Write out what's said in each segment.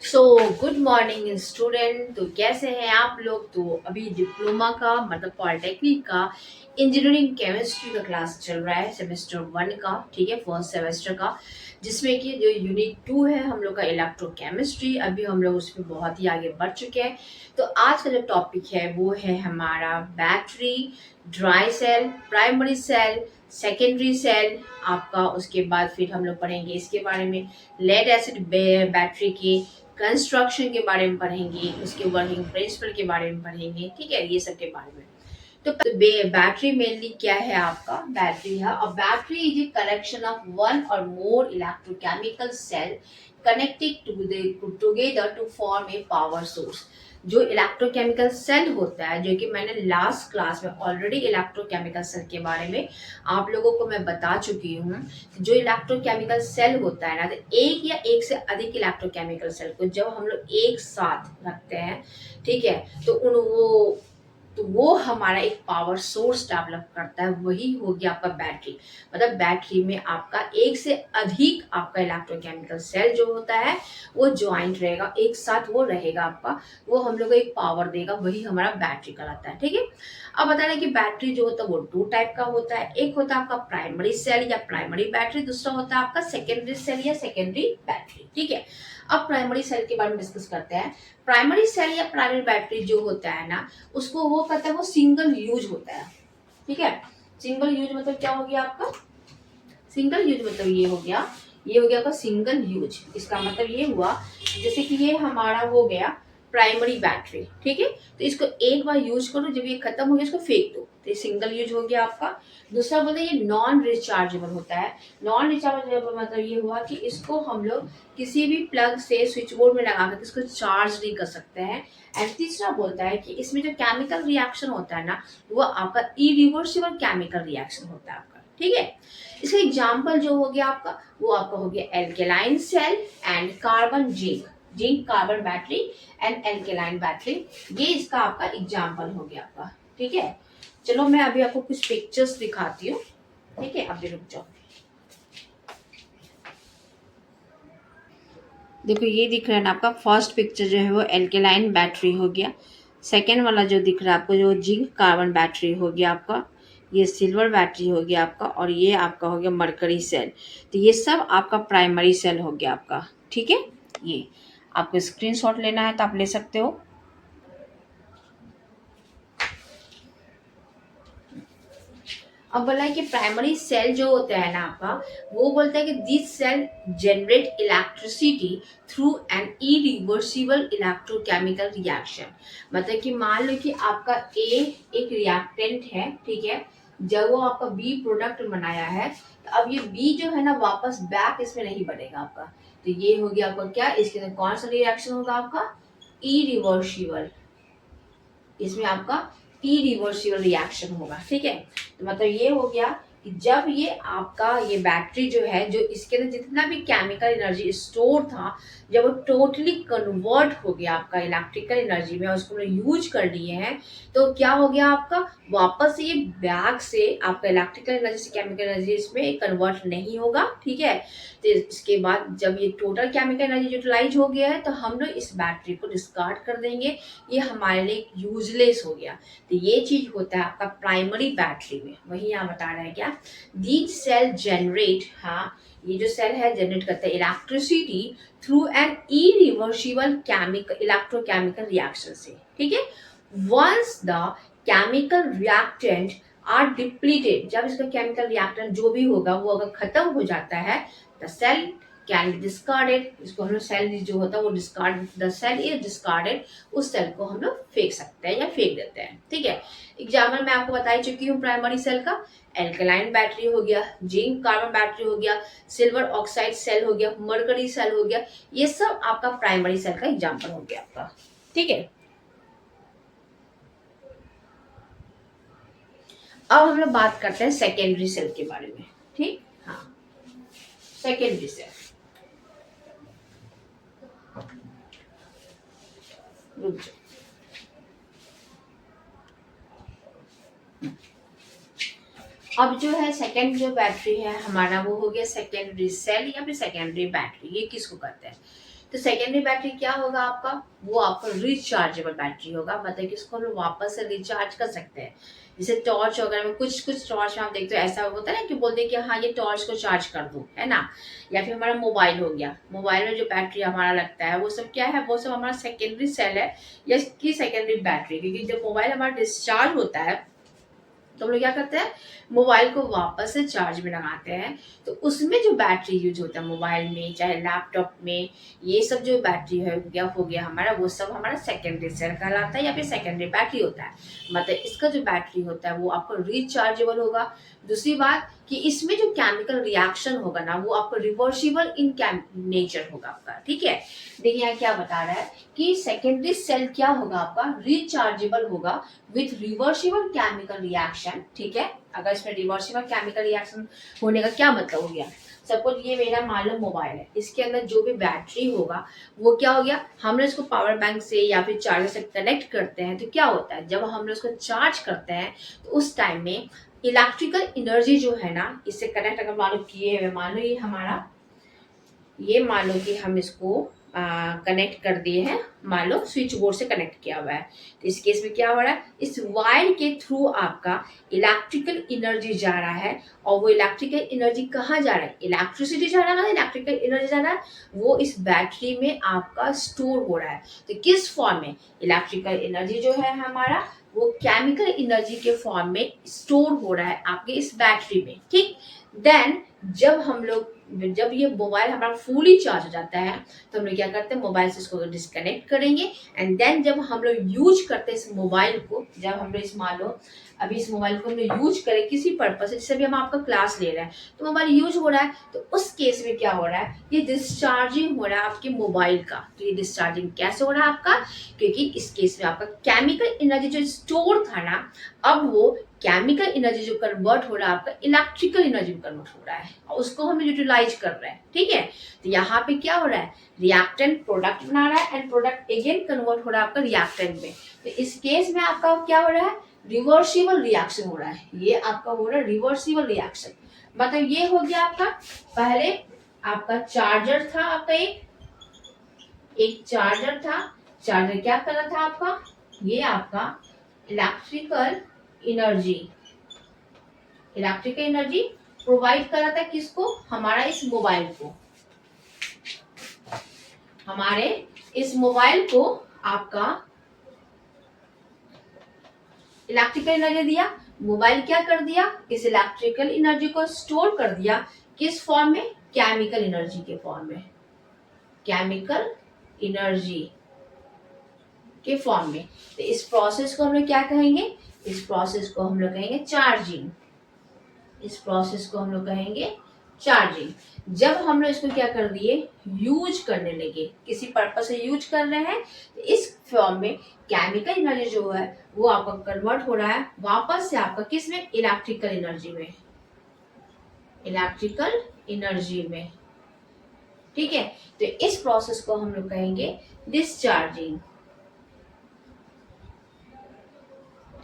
So good morning student. तो कैसे हैं आप लोग? तो अभी डिप्लोमा का मतलब पॉलिटेक्निक का इंजीनियरिंग केमिस्ट्री का क्लास चल रहा है, सेमेस्टर 1 का। ठीक है, फर्स्ट सेमेस्टर का, जिसमें कि जो यूनिट 2 है हम लोग का इलेक्ट्रोकेमिस्ट्री। अभी हम लोग उसमें बहुत ही आगे बढ़ चुके हैं। तो आज का जो टॉपिक है वो है हमारा battery, dry cell, primary cell, secondary cell आपका। उसके बाद फिर हम लोग पढ़ेंगे इसके बारे में लेड एसिड बैटरी की कंस्ट्रक्शन के बारे में पढ़ेंगे, उसके वर्किंग प्रिंसिपल के बारे में पढ़ेंगे। ठीक है, ये सब के बारे में। तो बैटरी मेनली क्या है आपका? बैटरी है, और battery is a collection of one or more electrochemical cell connected together to form a power source. जो इलेक्ट्रोकेमिकल सेल होता है, जो कि मैंने लास्ट क्लास में ऑलरेडी इलेक्ट्रोकेमिकल सेल के बारे में आप लोगों को मैं बता चुकी हूँ। जो इलेक्ट्रोकेमिकल सेल होता है ना, तो एक या एक से अधिक इलेक्ट्रोकेमिकल सेल को जब हम लोग एक साथ रखते हैं, ठीक है, तो वो हमारा एक पावर सोर्स डेवलप करता है। वही हो गया आपका बैटरी। मतलब बैटरी में आपका एक से अधिक आपका इलेक्ट्रोकेमिकल सेल जो होता है वो ज्वाइंट रहेगा, एक साथ वो रहेगा आपका। वो हम लोग को एक पावर देगा, वही हमारा बैटरी कहलाता है। ठीक है, अब बता रहे कि बैटरी जो होता है वो दो टाइप का होता है। एक होता है आपका प्राइमरी सेल या प्राइमरी बैटरी, दूसरा होता है आपका सेकेंडरी सेल या सेकेंडरी बैटरी। ठीक है, अब प्राइमरी सेल के बारे में डिस्कस करते हैं। प्राइमरी सेल या प्राइमरी बैटरी जो होता है ना, उसको वो कहते हैं वो सिंगल यूज होता है। ठीक है, सिंगल यूज मतलब क्या हो गया आपका? सिंगल यूज मतलब ये हो गया आपका सिंगल यूज। इसका मतलब ये हुआ जैसे कि ये हमारा हो गया प्राइमरी बैटरी। ठीक है, तो इसको एक बार यूज करो, जब ये खत्म हो गया इसको फेंक दो, तो ये सिंगल यूज हो गया आपका। दूसरा बोलते हैं ये नॉन रिचार्जेबल होता है। नॉन रिचार्जेबल मतलब ये हुआ कि इसको हम लोग किसी भी प्लग से स्विच बोर्ड में लगा कर इसको चार्ज नहीं कर सकते हैं। एंड तीसरा बोलता है कि इसमें जो केमिकल रिएक्शन होता है ना, वो आपका इरिवर्सिबल केमिकल रिएक्शन होता है आपका। ठीक है, इसका एग्जाम्पल जो हो गया आपका, वो आपका हो गया alkaline cell and carbon zinc, zinc carbon battery and alkaline battery. ये इसका आपका एग्जाम्पल हो गया आपका। ठीक है, चलो मैं अभी आपको कुछ पिक्चर्स दिखाती हूँ। ठीक है, अभी रुक जाओ। देखो ये दिख रहा है ना आपका, फर्स्ट पिक्चर जो है वो एल्केलाइन बैटरी हो गया। सेकेंड वाला जो दिख रहा है आपको, जो जिंक कार्बन बैटरी हो गया आपका। ये सिल्वर बैटरी हो गया आपका, और ये आपका हो गया मरकरी सेल। तो ये सब आपका प्राइमरी सेल हो गया आपका। ठीक है, ये आपको स्क्रीनशॉट लेना है तो आप ले सकते हो। अब बोला है कि प्राइमरी सेल जो होता है ना आपका, वो बोलता है कि this sale generate electricity through an irreversible electrochemical reaction. मतलब कि मान लो कि आपका ए एक रिएक्टेंट है, ठीक है, जब वो आपका बी प्रोडक्ट बनाया है, तो अब ये बी जो है ना वापस बैक इसमें नहीं बढ़ेगा आपका। तो ये हो गया आपका क्या, इसके अंदर कौन सा रिएक्शन होगा आपका? इरिवर्सिबल। इसमें आपका इरिवर्सिबल रिएक्शन होगा। ठीक है, तो मतलब ये हो गया कि जब ये आपका ये बैटरी जो है, जो इसके अंदर जितना भी केमिकल एनर्जी स्टोर था, जब वो टोटली कन्वर्ट हो गया आपका इलेक्ट्रिकल एनर्जी में, उसको यूज कर लिए हैं, तो क्या हो गया आपका? वापस ये बैक से आपका इलेक्ट्रिकल एनर्जी से केमिकल एनर्जी इसमें कन्वर्ट नहीं होगा। ठीक है, तो इसके बाद जब ये टोटल केमिकल एनर्जी यूटिलाइज हो गया है, तो हम लोग इस बैटरी को डिस्कार्ड कर देंगे। ये हमारे लिए यूजलेस हो गया। तो ये चीज होता है आपका प्राइमरी बैटरी में। वही यहाँ बता रहा है क्या, दीज सेल जनरेट, हाँ, ये जो सेल है जनरेट करता है electricity through an irreversible chemical electrochemical reaction से। ठीक है, once the chemical reactant are depleted, जब इसका केमिकल रिएक्टेंट जो भी होगा वो अगर खत्म हो जाता है, the cell can be discarded. इसको हम लोग सेल जो होता है वो discard, the cell is discarded. उस सेल को हम लोग फेंक सकते हैं या फेंक देते हैं। ठीक है, एग्जाम्पल मैं आपको बता ही चुकी हूँ प्राइमरी सेल का। एल्कलाइन बैटरी हो गया, जिंक कार्बन बैटरी हो गया, सिल्वर ऑक्साइड सेल हो गया, मरकरी सेल हो गया। ये सब आपका प्राइमरी सेल का एग्जाम्पल हो गया आपका। ठीक है, अब हम लोग बात करते हैं सेकेंडरी सेल के बारे में। ठीक, हाँ, सेकेंडरी सेल, रुक जाओ। अब जो है सेकेंड जो बैटरी है हमारा, वो हो गया सेकेंडरी सेल या फिर सेकेंडरी बैटरी। ये किसको कहते हैं? तो सेकेंडरी बैटरी क्या होगा आपका, वो आपका रिचार्जेबल बैटरी होगा, मतलब कि इसको हम लोग वापस से रिचार्ज कर सकते हैं। जैसे टॉर्च वगैरह में कुछ कुछ टॉर्च में आप देखते हो ऐसा होता है ना कि बोलते हैं कि हाँ ये टॉर्च को चार्ज कर दो, है ना। या फिर हमारा मोबाइल हो गया, मोबाइल में जो बैटरी हमारा लगता है वो सब क्या है, वो सब हमारा सेकेंडरी सेल है या की सेकेंडरी बैटरी। क्योंकि जब मोबाइल हमारा डिस्चार्ज होता है तो हम लोग क्या करते हैं, मोबाइल को वापस से चार्ज में लगाते हैं। तो उसमें जो बैटरी यूज होता है मोबाइल में चाहे लैपटॉप में, ये सब जो बैटरी हो गया हमारा, वो सब हमारा सेकेंडरी सेल कहलाता है या फिर सेकेंडरी बैटरी होता है। मतलब इसका जो बैटरी होता है वो आपको रिचार्जेबल होगा। दूसरी बात कि इसमें जो केमिकल रिएक्शन होगा ना वो आपको रिवर्सिबल इन नेचर होगा आपका, ठीक है। देखिए यहाँ क्या बता रहा है कि सेकेंडरी सेल क्या होगा आपका, रिचार्जेबल होगा विथ रिवर्सिबल केमिकल रिएक्शन, ठीक है। अगर इसमें रिवर्सिबल केमिकल रिएक्शन होने का क्या मतलब हो गया, सपोज ये मेरा मान लो मोबाइल है, इसके अंदर जो भी बैटरी होगा वो क्या हो गया, हम लोग इसको पावर बैंक से या फिर चार्जर से कनेक्ट करते हैं तो क्या होता है, जब हम लोग इसको चार्ज करते हैं तो उस टाइम में इलेक्ट्रिकल एनर्जी जो है ना, इससे कनेक्ट अगर मान लो किए हुए, मान लो ये हमारा, ये मान लो कि हम इसको कनेक्ट कर दिए हैं, मान लो स्विच बोर्ड से कनेक्ट किया हुआ है। तो इस केस में क्या हो रहा है, इस वायर के थ्रू आपका इलेक्ट्रिकल एनर्जी जा रहा है। और वो इलेक्ट्रिकल एनर्जी कहाँ जा रहा है, इलेक्ट्रिसिटी जा रहा है, इलेक्ट्रिकल एनर्जी जा रहा है, वो इस बैटरी में आपका स्टोर हो रहा है। तो किस फॉर्म में, इलेक्ट्रिकल एनर्जी जो है हमारा वो केमिकल एनर्जी के फॉर्म में स्टोर हो रहा है आपके इस बैटरी में, ठीक। देन जब ये मोबाइल हमारा फुली चार्ज हो जाता है तो हम लोग क्या करते हैं, मोबाइल से इसको डिस्कनेक्ट करेंगे। एंड देन जब हम लोग यूज करते हैं इस मोबाइल को, जब हम लोग इस मान लो अभी इस मोबाइल को हम लोग यूज करें किसी पर्पज से, जैसे भी हम आपका क्लास ले रहे हैं तो मोबाइल यूज हो रहा है, तो उस केस में क्या हो रहा है, ये डिस्चार्जिंग हो रहा है आपके मोबाइल का। तो ये डिस्चार्जिंग कैसे हो रहा है आपका, क्योंकि इस केस में आपका केमिकल एनर्जी जो स्टोर था ना, अब वो केमिकल एनर्जी जो कन्वर्ट हो रहा है आपका इलेक्ट्रिकल एनर्जी में कन्वर्ट हो रहा है और उसको हम यूटिलाइज कर रहे हैं, ठीक है। तो यहाँ पे क्या हो रहा है, रिएक्टेंट प्रोडक्ट बना रहा है एंड प्रोडक्ट अगेन कन्वर्ट हो रहा है आपका रिएक्टेंट में। तो इस केस में आपका क्या हो रहा है, रिवर्सिबल रिएक्शन हो रहा है, ये आपका हो रहा है रिवर्सिबल रिएक्शन। मतलब ये हो गया आपका, पहले आपका चार्जर था, आपका एक चार्जर था, चार्जर क्या कर रहा था आपका, ये आपका इलेक्ट्रिकल एनर्जी प्रोवाइड कर रहा था किसको, हमारा इस मोबाइल को, हमारे इस मोबाइल को आपका इलेक्ट्रिकल एनर्जी दिया। मोबाइल क्या कर दिया, इस इलेक्ट्रिकल एनर्जी को स्टोर कर दिया किस फॉर्म में, केमिकल एनर्जी के फॉर्म में, केमिकल एनर्जी के फॉर्म में। तो इस प्रोसेस को हम लोग क्या कहेंगे, इस प्रोसेस को हम लोग कहेंगे चार्जिंग, इस प्रोसेस को हम लोग कहेंगे चार्जिंग। जब हम लोग इसको क्या कर दिए, यूज करने लगे, किसी पर्पज से यूज कर रहे हैं, तो इस फॉर्म में केमिकल एनर्जी जो है वो आपका कन्वर्ट हो रहा है वापस से आपका किस में, इलेक्ट्रिकल एनर्जी में, इलेक्ट्रिकल एनर्जी में, ठीक है। तो इस प्रोसेस को हम लोग कहेंगे डिस्चार्जिंग,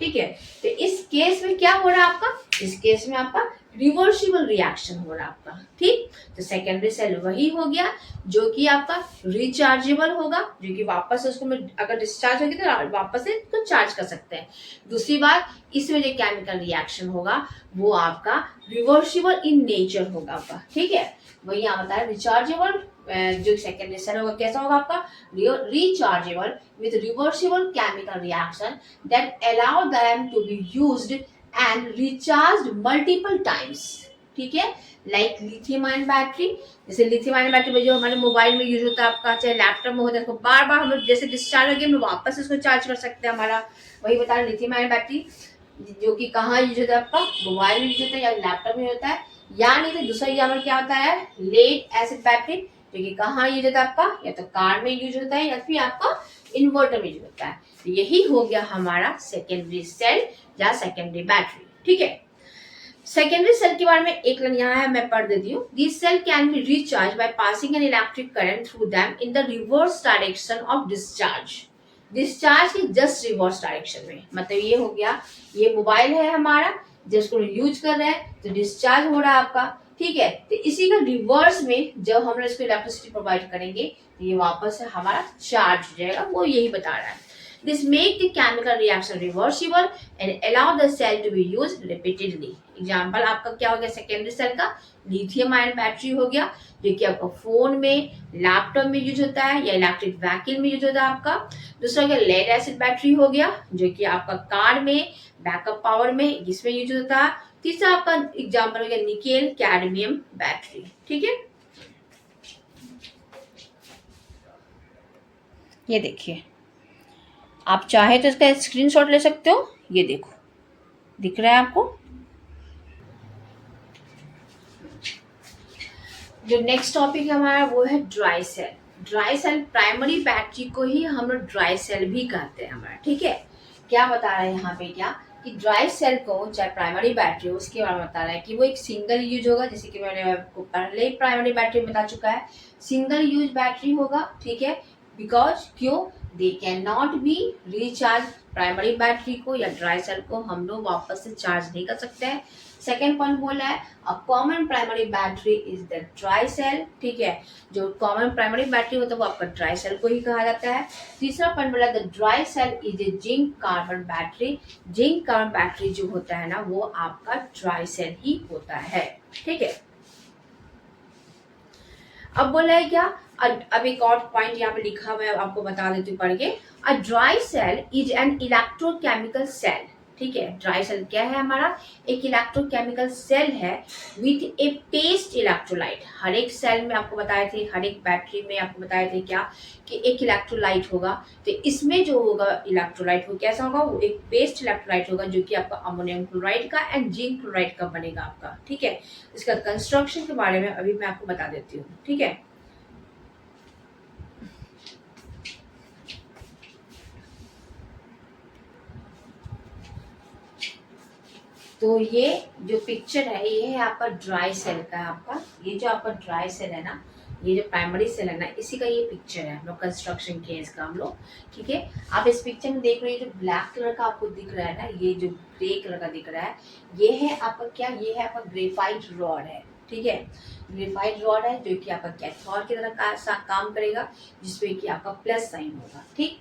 ठीक है। तो इस केस में क्या हो रहा है आपका, इस केस में आपका रिवर्सिबल रिएक्शन हो रहा है आपका, ठीक। तो सेकेंडरी सेल वही हो गया जो कि आपका रिचार्जेबल होगा, जो कि वापस उसको में अगर डिस्चार्ज होगी तो वापस से तो चार्ज कर सकते हैं। दूसरी बात, इसमें जो केमिकल रिएक्शन होगा वो आपका रिवर्सिबल इन नेचर होगा आपका, ठीक है। वही यहाँ बताया रिचार्जेबल, जो सेकेंडरी सेल होगा कैसा होगा आपका, rechargeable with reversible chemical reaction that allow them to be used and recharged multiple times, ठीक है। लाइक लिथियम आयन बैटरी, जैसे लिथियम आयन बैटरी जो हमारे मोबाइल में यूज होता है आपका, चाहे लैपटॉप में होता है, बार बार हम लोग जैसे डिस्चार्ज हो गया हम वापस इसको चार्ज कर सकते हैं हमारा। वही बता रहे लिथियम आयन बैटरी जो कि कहाँ यूज होता है आपका, मोबाइल में यूज होता है या लैपटॉप में होता है, या नहीं तो दूसरा एग्जाम्पल क्या होता है, लेड एसिड बैटरी जो कि कहाँ यूज होता है आपका, या तो कार में यूज होता है या फिर आपका इन्वर्टर में यूज होता है। तो यही हो गया हमारा सेकेंडरी सेल या सेकेंडरी बैटरी, ठीक है। सेकेंडरी सेल के बारे में एक लाइन यहाँ है, मैं पढ़ देती हूँ। This cell can be recharge by passing an electric current through them in the reverse direction of discharge, discharge की जस्ट रिवर्स डायरेक्शन में। मतलब ये हो गया, ये मोबाइल है हमारा जिसको यूज कर रहे हैं तो डिस्चार्ज हो रहा है आपका, ठीक है। तो इसी का रिवर्स में जब हम इसको इलेक्ट्रिसिटी प्रोवाइड करेंगे तो ये वापस से हमारा चार्ज हो जाएगा, वो यही बता रहा है। This make the chemical reaction reversible and allow the cell to be use repeatedly. Example आपका क्या हो गया सेकेंडरी सेल का, लिथियम आयन बैटरी हो गया, जो कि आपका फोन में, लैपटॉप में यूज होता है या इलेक्ट्रिक व्हीकल में यूज होता है आपका। दूसरा क्या, लेड एसिड बैटरी हो गया, जो कि आपका कार में बैकअप पावर में इसमें यूज होता है। तीसरा आपका एग्जाम्पल हो गया निकेल कैडमियम बैटरी। ठीक है, ये देखिए, आप चाहे तो इसका स्क्रीनशॉट ले सकते हो। ये देखो, दिख रहा है आपको। जो नेक्स्ट टॉपिक हमारा वो है dry cell. Dry cell primary battery को ही हम लोग ड्राई सेल भी कहते हैं हमारा। ठीक है, क्या बता रहा है यहाँ पे, क्या कि ड्राई सेल को चाहे प्राइमरी बैटरी हो उसके बारे में बता रहा है कि वो एक सिंगल यूज होगा, जैसे कि मैंने आपको पहले ही प्राइमरी बैटरी बता चुका है, सिंगल यूज बैटरी होगा। ठीक है, बिकॉज क्यों, they can not be recharge. Primary battery को या ड्राई सेल को हम लोग वापस से चार्ज नहीं कर सकते हैं। सेकेंड पॉइंट बोला है a common primary battery is the dry cell. ठीक है, जो कॉमन प्राइमरी बैटरी होता है वो आपका ड्राई सेल को ही कहा जाता है। तीसरा पॉइंट बोला the dry cell is a zinc carbon battery. Zinc carbon battery जो होता है ना वो आपका ड्राई सेल ही होता है। ठीक है, अब बोला है क्या, अब एक और पॉइंट यहाँ पे लिखा हुआ है, आपको बता देती हूँ पढ़ के। A dry cell is an electrochemical cell. ठीक है, ड्राई सेल क्या है हमारा, एक इलेक्ट्रोकेमिकल सेल है विथ ए पेस्ट इलेक्ट्रोलाइट। हर एक सेल में आपको बताए थे, हर एक बैटरी में आपको बताए थे क्या कि एक इलेक्ट्रोलाइट होगा। तो इसमें जो होगा इलेक्ट्रोलाइट वो कैसा होगा, वो एक पेस्ट इलेक्ट्रोलाइट होगा, जो कि आपका अमोनियम क्लोराइड का एंड जिंक क्लोराइड का बनेगा आपका। ठीक है, इसका कंस्ट्रक्शन के बारे में अभी मैं आपको बता देती हूँ। ठीक है, तो ये जो पिक्चर है ये है आपका ड्राई सेल का। आपका ये जो आपका ड्राई सेल है ना, ये जो प्राइमरी सेल है ना, इसी का ये पिक्चर है हम लोग कंस्ट्रक्शन किए इसका हम लोग। ठीक है, आप इस पिक्चर में देख रहे हैं जो ब्लैक कलर का आपको दिख रहा है ना, ये जो ग्रे कलर का दिख रहा है, ये है आपका क्या, ये है आपका ग्रेफाइट रॉड है। ठीक है, ग्रेफाइट रॉड है जो कि आपका कैथोड की तरह काम करेगा, जिसमें कि आपका प्लस साइन होगा। ठीक,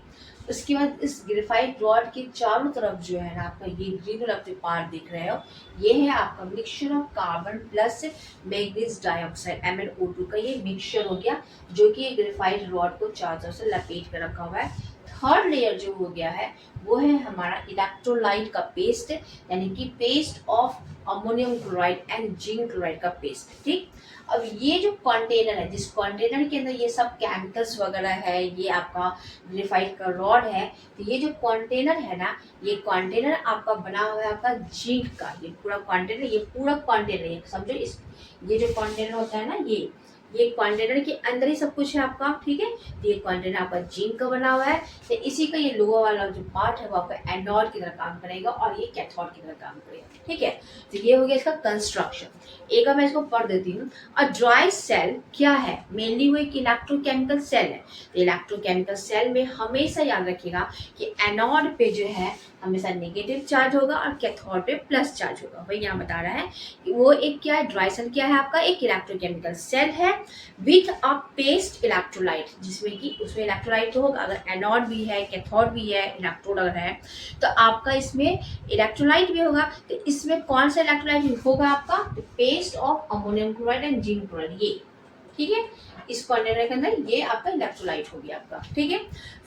उसके बाद इस ग्रेफाइट रॉड के चारों तरफ जो है ना आपका ये ग्रीन कलर के पार्ट दिख रहे हो, ये है आपका mixture of carbon plus manganese dioxide MnO2 का ये मिक्सचर हो गया, जो कि ग्रेफाइट रॉड को चारों तरफ से लपेट कर रखा हुआ है। थर्ड लेयर जो हो गया है वो है हमारा इलेक्ट्रोलाइट का पेस्ट, यानी कि paste of ammonium chloride and zinc chloride का पेस्ट। ठीक, अब ये जो कंटेनर है, जिस कंटेनर के अंदर ये सब केमिकल्स वगैरह है, ये आपका ग्रेफाइट का रॉड है, तो ये जो कंटेनर है ना, ये कंटेनर आपका बना हुआ है आपका जिंक का। ये पूरा कंटेनर, ये पूरा कंटेनर है समझो, इस ये जो कंटेनर होता है ना, ये कंटेनर के अंदर ही सब कुछ है आपका। ठीक है, तो ये कंटेनर आपका जिंक का बना हुआ है, तो इसी का ये लोअर वाला जो पार्ट है वो आपका एनोड की तरह काम करेगा और ये कैथोड की तरह काम करेगा। ठीक है, तो ये हो गया इसका कंस्ट्रक्शन। एक मैं इसको पढ़ देती हूँ। अ ड्राई सेल क्या है, मेनली वो एक इलेक्ट्रोकेमिकल सेल है। तो इलेक्ट्रोकेमिकल सेल में हमेशा याद रखिएगा कि एनोड पे जो है हमेशा नेगेटिव चार्ज होगा और कैथोड पे प्लस चार्ज होगा। वही यहाँ बता रहा है कि वो एक क्या है, ड्राई सेल क्या है आपका, एक इलेक्ट्रोकेमिकल सेल है विथ अ पेस्ट इलेक्ट्रोलाइट, जिसमें कि उसमें इलेक्ट्रोलाइट तो होगा, अगर एनोड भी है कैथोड भी है इलेक्ट्रोड अगर है तो आपका इसमें इलेक्ट्रोलाइट भी होगा। तो इसमें कौन सा इलेक्ट्रोलाइट होगा आपका, paste of ammonium chloride and zinc chloride, ये। ठीक है, इस कंटेनर के अंदर ये आपका इलेक्ट्रोलाइट हो गया आपका। ठीक है,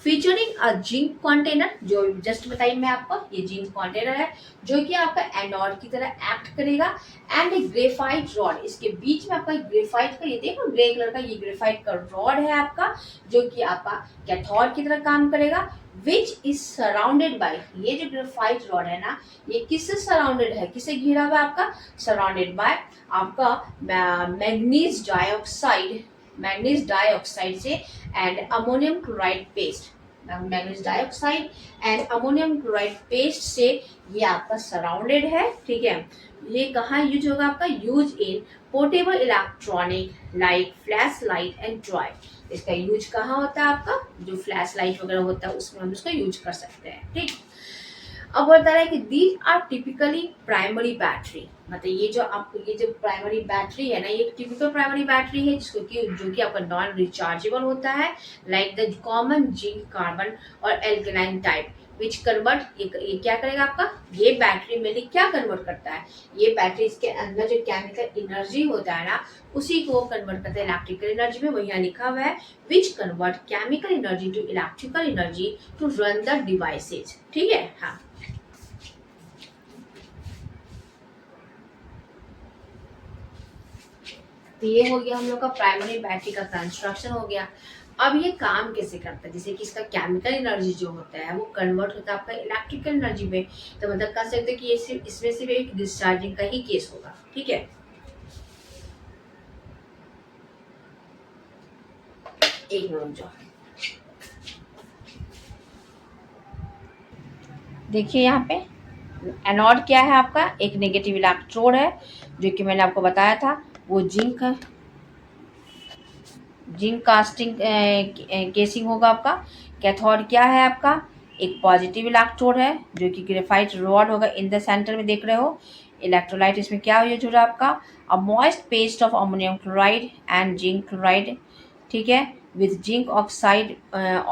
फीचरिंग अ जिंक कंटेनर, जो जस्ट बताई मैं आपको, ये जिंक कंटेनर है जो कि आपका एनोड की तरह एक्ट करेगा एंड ए ग्रेफाइट रॉड, इसके बीच में आपका ग्रेफाइट का, ये देखो ग्रे कलर का ये ग्रेफाइट का रॉड है आपका, जो कि आपका कैथोड की तरह काम करेगा, विच इज सराउंडेड बाय, ये जो ग्रेफाइट रॉड है ना, ये किससे सराउंडेड है, किससे घिरा हुआ है आपका, सराउंडेड बाय आपका मैग्नीज डाइऑक्साइड से and ammonium chloride paste, manganese dioxide and ammonium chloride paste से ये आपका सराउंडेड है। ठीक है, ये कहाँ यूज होगा आपका, use in portable electronic like flash light and toy. इसका यूज कहाँ होता है आपका, जो फ्लैश लाइट वगैरह होता है उसमें हम इसको यूज कर सकते हैं। ठीक, अब बता रहा है कि these are typically primary battery. मतलब ये जो आपको ये जो प्राइमरी बैटरी है ना, ये एक टिपिकल प्राइमरी बैटरी है जिसको कि जो कि आपका नॉन रिचार्जेबल होता है, like the common zinc carbon और एल्कलाइन टाइप विच कन्वर्ट। ये क्या करेगा आपका, ये बैटरी मेनली क्या कन्वर्ट करता है, ये बैटरी के अंदर जो केमिकल एनर्जी होता है ना, उसी को कन्वर्ट करता है इलेक्ट्रिकल एनर्जी में। वही यहाँ लिखा हुआ है which convert chemical energy to electrical energy to run the devices. ठीक है, हाँ। तो ये हो गया हम लोग का प्राइमरी बैटरी का कंस्ट्रक्शन हो गया। अब ये काम कैसे करता है, जैसे कि इसका केमिकल एनर्जी जो होता है वो कन्वर्ट होता है आपका इलेक्ट्रिकल एनर्जी में। तो मतलब कह सकते हैं कि ये सिर्फ इसमें सिर्फ एक डिस्चार्जिंग का ही केस होगा। ठीक है, एक मिनट जो देखिए यहाँ पे एनोड क्या है आपका, एक नेगेटिव इलेक्ट्रोड है जो कि मैंने आपको बताया था, वो जिंक है, जिंक कास्टिंग केसिंग होगा आपका। कैथोड क्या है आपका, एक पॉजिटिव इलेक्ट्रोड है जो कि ग्रेफाइट रॉड होगा, इन द सेंटर में देख रहे हो। इलेक्ट्रोलाइट इसमें क्या यूज हो रहा है आपका, a moist paste of ammonium chloride and zinc chloride. ठीक है, with zinc oxide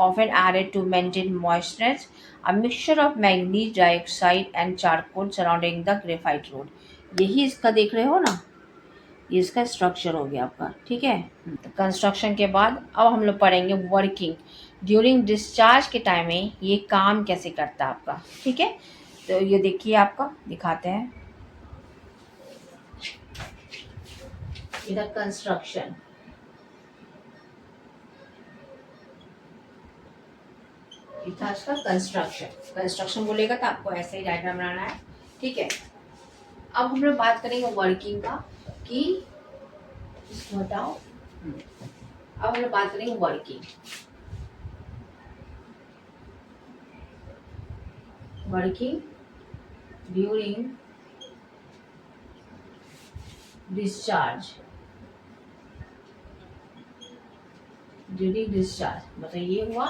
often added to maintain moistness, a mixture of manganese dioxide and charcoal surrounding the graphite rod। यही इसका देख रहे हो ना, ये इसका स्ट्रक्चर हो गया आपका। ठीक है, कंस्ट्रक्शन के बाद अब हम लोग पढ़ेंगे वर्किंग ड्यूरिंग डिस्चार्ज के टाइम में ये काम कैसे करता है आपका। ठीक है, तो ये देखिए आपका दिखाते हैं इधर कंस्ट्रक्शन, था इसका कंस्ट्रक्शन। कंस्ट्रक्शन बोलेगा तो आपको ऐसे ही डायग्राम बनाना है। ठीक है, अब हम लोग बात करेंगे वर्किंग का कि इसको हटाओ। अब हम लोग बात करेंगे working. Working during discharge, during discharge मतलब ये हुआ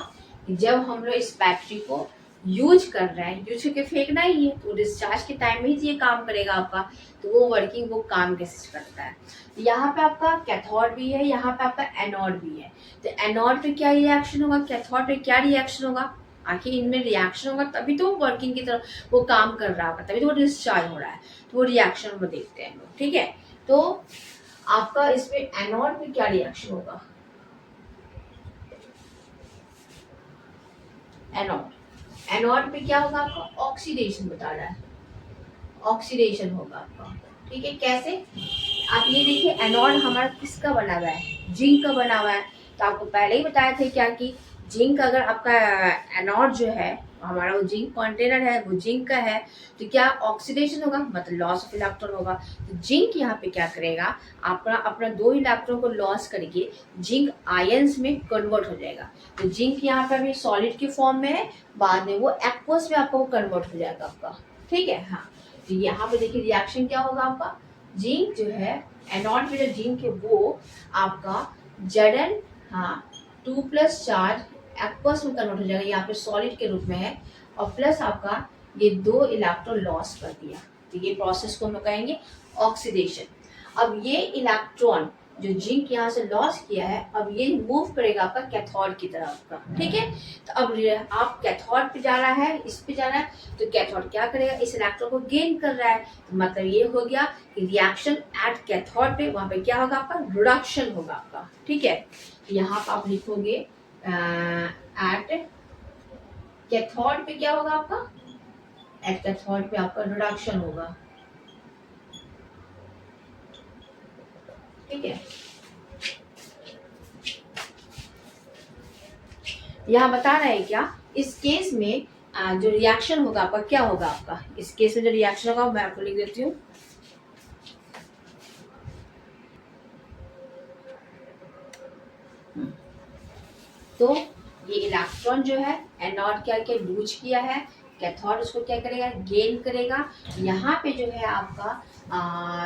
कि जब हम लोग इस बैटरी को यूज कर रहे हैं, यूज करके फेंकना ही है, तो डिस्चार्ज के टाइम में ही ये काम करेगा आपका। तो वो वर्किंग वो काम कैसे करता है, यहाँ पे आपका कैथोड भी है, यहाँ पे आपका एनोड भी है। तो एनोड पे क्या रिएक्शन होगा, कैथोड पे क्या रिएक्शन होगा, आखिर इनमें रिएक्शन होगा तभी तो वर्किंग की तरफ वो काम कर रहा होगा, तभी तो वो डिस्चार्ज हो रहा है। तो वो रिएक्शन में देखते हैं लोग। ठीक है, तो आपका इसमें एनोड पे क्या रिएक्शन होगा, एनोड, एनोड पे क्या होगा आपका, ऑक्सीडेशन बता रहा है, ऑक्सीडेशन होगा आपका। ठीक है, कैसे, आप ये देखिए एनोड हमारा किसका बना हुआ है, जिंक का बना हुआ है। तो आपको पहले ही बताया था क्या कि जिंक अगर आपका एनोड जो है हमारा वो जिंक कंटेनर है वो जिंक का है, तो क्या ऑक्सीडेशन होगा, मतलब लॉस ऑफ इलेक्ट्रॉन होगा। तो जिंक यहाँ पे क्या करेगा, अपना अपना 2 इलेक्ट्रॉन को लॉस करके जिंक आयंस में कन्वर्ट हो जाएगा। तो जिंक यहाँ पे अभी सॉलिड की फॉर्म में है, बाद में वो एक्वस में आपका वो कन्वर्ट हो जाएगा आपका। ठीक है, हाँ। तो यहाँ पे देखिए रिएक्शन क्या होगा आपका, जिंक जो है एनोड में जो जिंक है वो आपका Zn, हाँ 2+ चार्ज एक्वस में कन्वर्ट हो जाएगा, यहाँ पे सॉलिड के रूप में है, और प्लस आपका ये 2 इलेक्ट्रॉन लॉस कर दिया। तो ये प्रोसेस को हम लोग कहेंगे ऑक्सीडेशन। अब ये इलेक्ट्रॉन जो जिंक यहाँ से लॉस किया है, अब ये मूव करेगा आपका कैथोड की तरफ का। ठीक है, तो अब आप कैथोड पे जा रहा है, इस पे जा रहा है, तो कैथोड क्या करेगा, इस इलेक्ट्रॉन को गेन कर रहा है। तो मतलब ये हो गया कि रिएक्शन एट कैथोड पे, वहां पे क्या होगा आपका, रिडक्शन होगा आपका। ठीक है, यहाँ पे आप लिखोगे एट कैथोड पे क्या होगा आपका, एट कैथोड पे आपका रिडक्शन होगा। ठीक है, यहाँ बता रहे हैं क्या, इस केस में जो रिएक्शन होगा आपका क्या होगा आपका, इस केस में जो रिएक्शन होगा मैं आपको लिख देती हूँ। तो ये इलेक्ट्रॉन जो है एनोड क्या क्या लूज किया है, कैथोड उसको क्या करेगा, गेन करेगा। यहाँ पे जो है आपका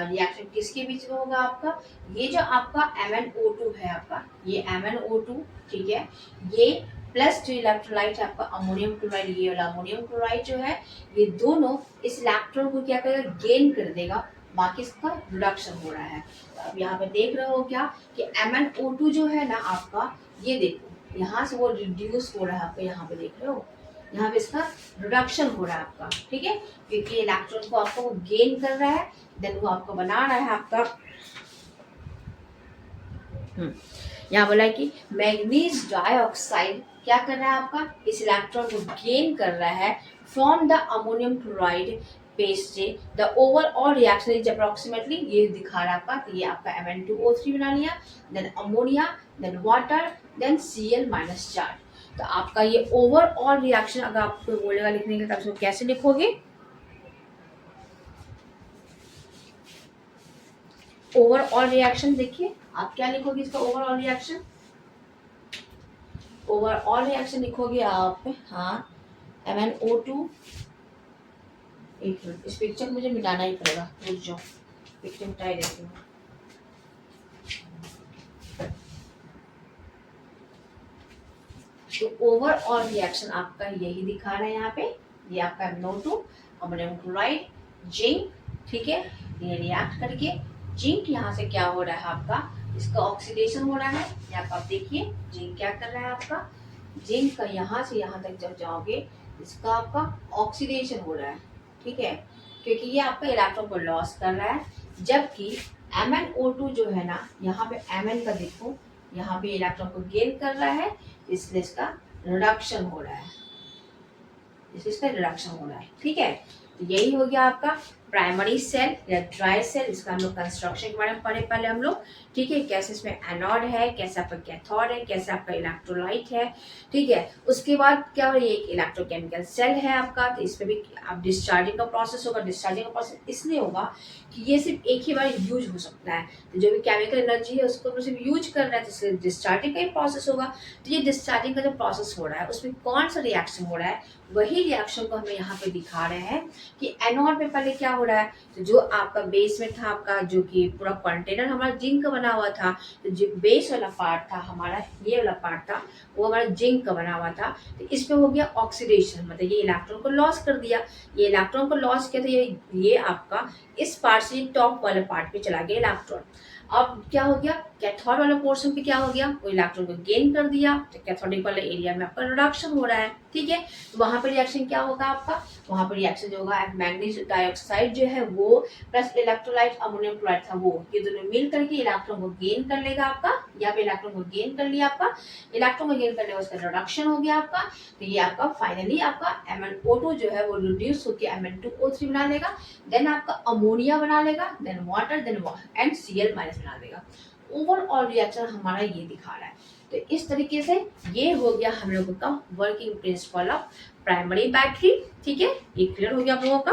रिएक्शन किसके बीच में होगा आपका, ये जो आपका MnO2 है आपका, ये MnO2। ठीक है, ये प्लस जो इलेक्ट्रोलाइट है आपका अमोनियम क्लोराइड, ये वाला अमोनियम क्लोराइड जो है, ये दोनों इस इलेक्ट्रॉन को क्या करेगा, गेन कर देगा, बाकी इसका रिडक्शन हो रहा है। अब यहाँ पे देख रहे हो क्या कि MnO2 जो है ना आपका, ये देखो यहाँ से वो रिड्यूस हो रहा है आपका, यहाँ पे देख रहे हो, यहाँ पे इसका रिडक्शन हो रहा है आपका, ठीक है, क्योंकि इलेक्ट्रॉन को आपको वो गेन कर रहा है, देन वो आपको बना रहा है आपका यहाँ बोला है कि मैग्नीज डाइऑक्साइड क्या कर रहा है आपका, इस इलेक्ट्रॉन को गेन कर रहा है from the ammonium chloride base से। The overall reaction is approximately, ये दिखा रहा है आपका, तो ये आपका Mn2O3 बना लिया, then ammonia, then water, then Cl minus charge. तो आपका ये ओवरऑल रिएक्शन अगर आपको बोलेगा लिखने के, तब कैसे लिखोगे, ओवरऑल रिएक्शन देखिए आप क्या लिखोगे इसका ओवरऑल रिएक्शन, ओवरऑल रिएक्शन लिखोगे आप, हाँ MnO2, एक मिनट इस पिक्चर मुझे मिटाना ही पड़ेगा, रुक जाओ पिक्चर मिटाई देती हूँ। तो ओवरऑल रिएक्शन आपका यही दिखा रहा है यहाँ पे, ये आपका MnO2 अमोनियम क्लोराइड जिंक, ठीक है, ये रिएक्ट करके जिंक यहाँ से क्या हो रहा है आपका, इसका ऑक्सीडेशन हो रहा है। यहाँ पर आप देखिए जिंक क्या कर रहा है आपका, जिंक का यहाँ से यहाँ तक जब जाओगे इसका आपका ऑक्सीडेशन हो रहा है, ठीक है, क्योंकि ये आपका इलेक्ट्रॉन को लॉस कर रहा है, जबकि MnO2 जो है ना, यहाँ पे Mn का देखो, यहाँ पे इलेक्ट्रॉन को गेन कर रहा है, इसलिए इसका रिडक्शन हो रहा है, इसलिए इसका रिडक्शन हो रहा है, ठीक है। तो यही हो गया आपका प्राइमरी सेल या ड्राई सेल, इसका हम लोग कंस्ट्रक्शन के बारे में पढ़े पहले हम लोग, ठीक है, कैसे इसमें एनोड है, कैसे आपका कैथोड है, कैसे आपका इलेक्ट्रोलाइट है, ठीक है। उसके बाद क्या हो, ये एक इलेक्ट्रोकेमिकल सेल है आपका, तो इस पे भी आप डिस्चार्जिंग का प्रोसेस होगा। डिस्चार्जिंग का प्रोसेस इसलिए होगा कि ये सिर्फ एक ही बार यूज हो सकता है, तो जो भी केमिकल एनर्जी है उसको तो सिर्फ यूज कर रहा है, तो इसलिए डिस्चार्जिंग का ही प्रोसेस होगा। तो ये डिस्चार्जिंग का जो प्रोसेस हो रहा है उसमें कौन सा रिएक्शन हो रहा है, वही रिएक्शन को हमें यहाँ पे दिखा रहे हैं कि एनोड पे पहले क्या हो रहा है, तो जो आपका बेस में था आपका, जो कि पूरा कंटेनर हमारा जिंक का बना हुआ था, तो जो बेस वाला पार्ट था हमारा, ये वाला पार्ट था वो हमारा जिंक का बना हुआ था, तो इस पे हो गया ऑक्सीडेशन, मतलब ये इलेक्ट्रॉन को लॉस कर दिया, ये इलेक्ट्रॉन को लॉस किया, तो ये आपका इस पार्ट से टॉप वाले पार्ट पे चला गया इलेक्ट्रॉन। अब क्या हो गया, कैथोड वाला पोर्शन पे क्या हो गया, वो इलेक्ट्रॉन को गेन कर दिया, तो कैथोडिक वाले एरिया में आपका रिडक्शन हो रहा है, ठीक है। तो वहां पर रिएक्शन क्या होगा आपका, वहां पर रिएक्शन जो होगा मैग्नीज डाइऑक्साइड जो है वो प्लस इलेक्ट्रोलाइट अमोनियम क्लोराइड था वो, ये दोनों मिल करके इलेक्ट्रॉन को गेन कर लेगा आपका, यहाँ पे इलेक्ट्रॉन को गेन कर लिया आपका, इलेक्ट्रॉन को गेन करने का उसका रिडक्शन हो गया आपका, तो ये आपका फाइनली आपका MnO2 जो है वो रिड्यूस होकर Mn2O3 बना लेगा, देन आपका अमोनिया बना लेगा, then water, then and Cl minus बना देगा। ओवरऑल रिएक्शन हमारा ये दिखा रहा है। तो इस तरीके से ये हो गया हम लोगों का working principle of primary battery, ठीक है, ये क्लियर हो गया आप लोगों का।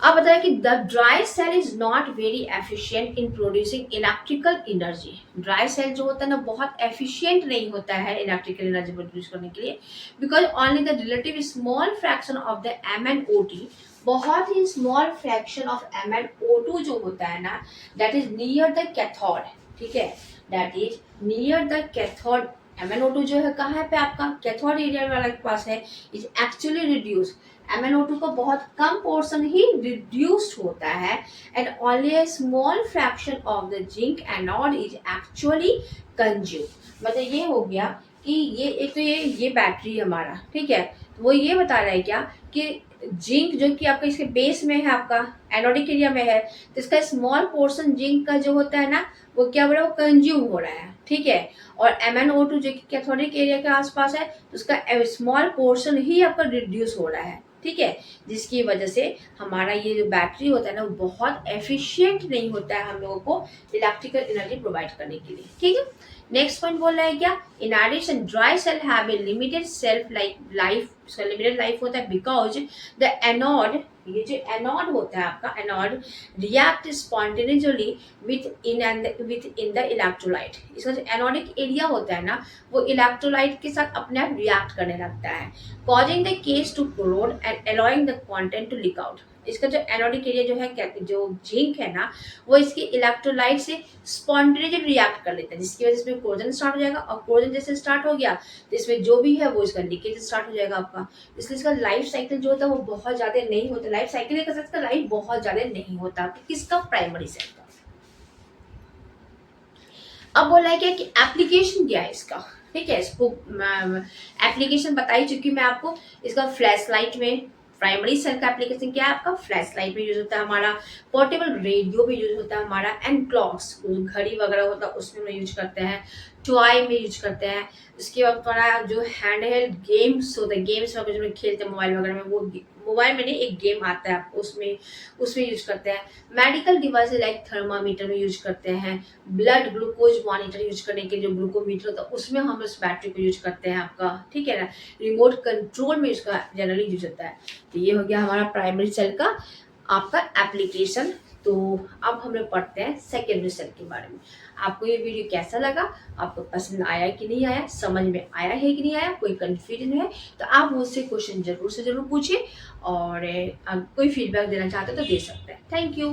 अब बताया कि the dry cell is not very efficient in producing electrical energy. Dry cell जो होता है ना बहुत एफिशिएंट नहीं होता है इलेक्ट्रिकल एनर्जी प्रोड्यूस करने के लिए, because only the relative small fraction of the MnO2, बहुत ही स्मॉल फ्रैक्शन ऑफ MnO2 जो होता है ना, that is near the cathode, ठीक है, that is near the cathode. MnO2 जो है कहाँ पे आपका कैथोड एरिया वाला के पास है, इज एक्चुअली रिड्यूस, MnO2 का बहुत कम पोर्शन ही रिड्यूस्ड होता है, and only a small fraction of the zinc anode is actually consume. मतलब ये हो गया कि ये एक तो ये बैटरी हमारा, ठीक है, तो वो ये बता रहा है क्या कि जिंक जो कि आपका इसके बेस में है, आपका एनोडिक एरिया में है, तो इसका स्मॉल पोर्शन जिंक का जो होता है ना वो क्या बोला, वो कंज्यूम हो रहा है, ठीक है, और MnO2 जो कि कैथोडिक एरिया के आसपास है तो उसका स्मॉल पोर्शन ही आपका रिड्यूस हो रहा है, ठीक है, जिसकी वजह से हमारा ये जो बैटरी होता है ना वो बहुत एफिशिएंट नहीं होता है हम लोगों को इलेक्ट्रिकल एनर्जी प्रोवाइड करने के लिए, ठीक है। नेक्स्ट पॉइंट बोल रहा है क्या, in addition dry cell have a limited shelf life, इसका लिमिटेड लाइफ होता है बिकॉज द एनोड, ये जो एनोड होता है आपका, anode react spontaneously with in the electrolyte, इसका जो एनोडिक एरिया होता है ना वो इलेक्ट्रोलाइट के साथ अपने आप रिएक्ट करने लगता है, causing the case to corrode and allowing the content to leak out. इसका जो एनोडिक एरिया जो है जो जिंक है ना, वो इसके इलेक्ट्रोलाइट से स्पॉन्टेनियसली रिएक्ट कर लेता है, जिसकी वजह से इसमें कोरोजन स्टार्ट हो जाएगा, और कोरोजन जैसे स्टार्ट हो गया तो इसमें जो भी है वो इसका लीकेज स्टार्ट हो जाएगा आपका। इसलिए इसका लाइफ साइकिल जो होता है वो बहुत ज्यादा नहीं होता, लाइफ साइकिल का इसका लाइफ बहुत ज्यादा नहीं होता किसका, प्राइमरी सेल का। अब बोला है क्या कि एप्लीकेशन क्या है इसका, ठीक है, इसको एप्लीकेशन बता ही चुकी मैं आपको। इसका फ्लैश लाइट में, प्राइमरी सेल का एप्लीकेशन क्या है आपका, फ्लैश लाइट में यूज होता है हमारा, पोर्टेबल रेडियो में यूज होता है हमारा, एंड क्लॉक्स घड़ी वगैरह होता है उसमें हम यूज करते हैं, टॉय में यूज करते हैं। उसके बाद हमारा जो हैंड हेल्ड गेम्स होते हैं, गेम्स वगैरह जो खेलते हैं मोबाइल वगैरह में, वो मोबाइल में नहीं एक गेम आता है उसमें उसमें यूज करते हैं। मेडिकल डिवाइस लाइक थर्मामीटर में यूज करते हैं, ब्लड ग्लूकोज मॉनिटर यूज करने के जो ग्लूकोमीटर होता है उसमें हम उस बैटरी को यूज करते हैं आपका, ठीक है ना। रिमोट कंट्रोल में इसका जनरली यूज होता है। तो ये हो गया हमारा प्राइमरी सेल का आपका एप्लीकेशन। तो अब हम लोग पढ़ते हैं सेकेंडरी सेल के बारे में। आपको ये वीडियो कैसा लगा, आपको पसंद आया कि नहीं आया, समझ में आया है कि नहीं आया, कोई कंफ्यूजन है तो आप मुझसे क्वेश्चन जरूर से जरूर पूछिए, और कोई फीडबैक देना चाहते हो तो दे सकते हैं। Thank you.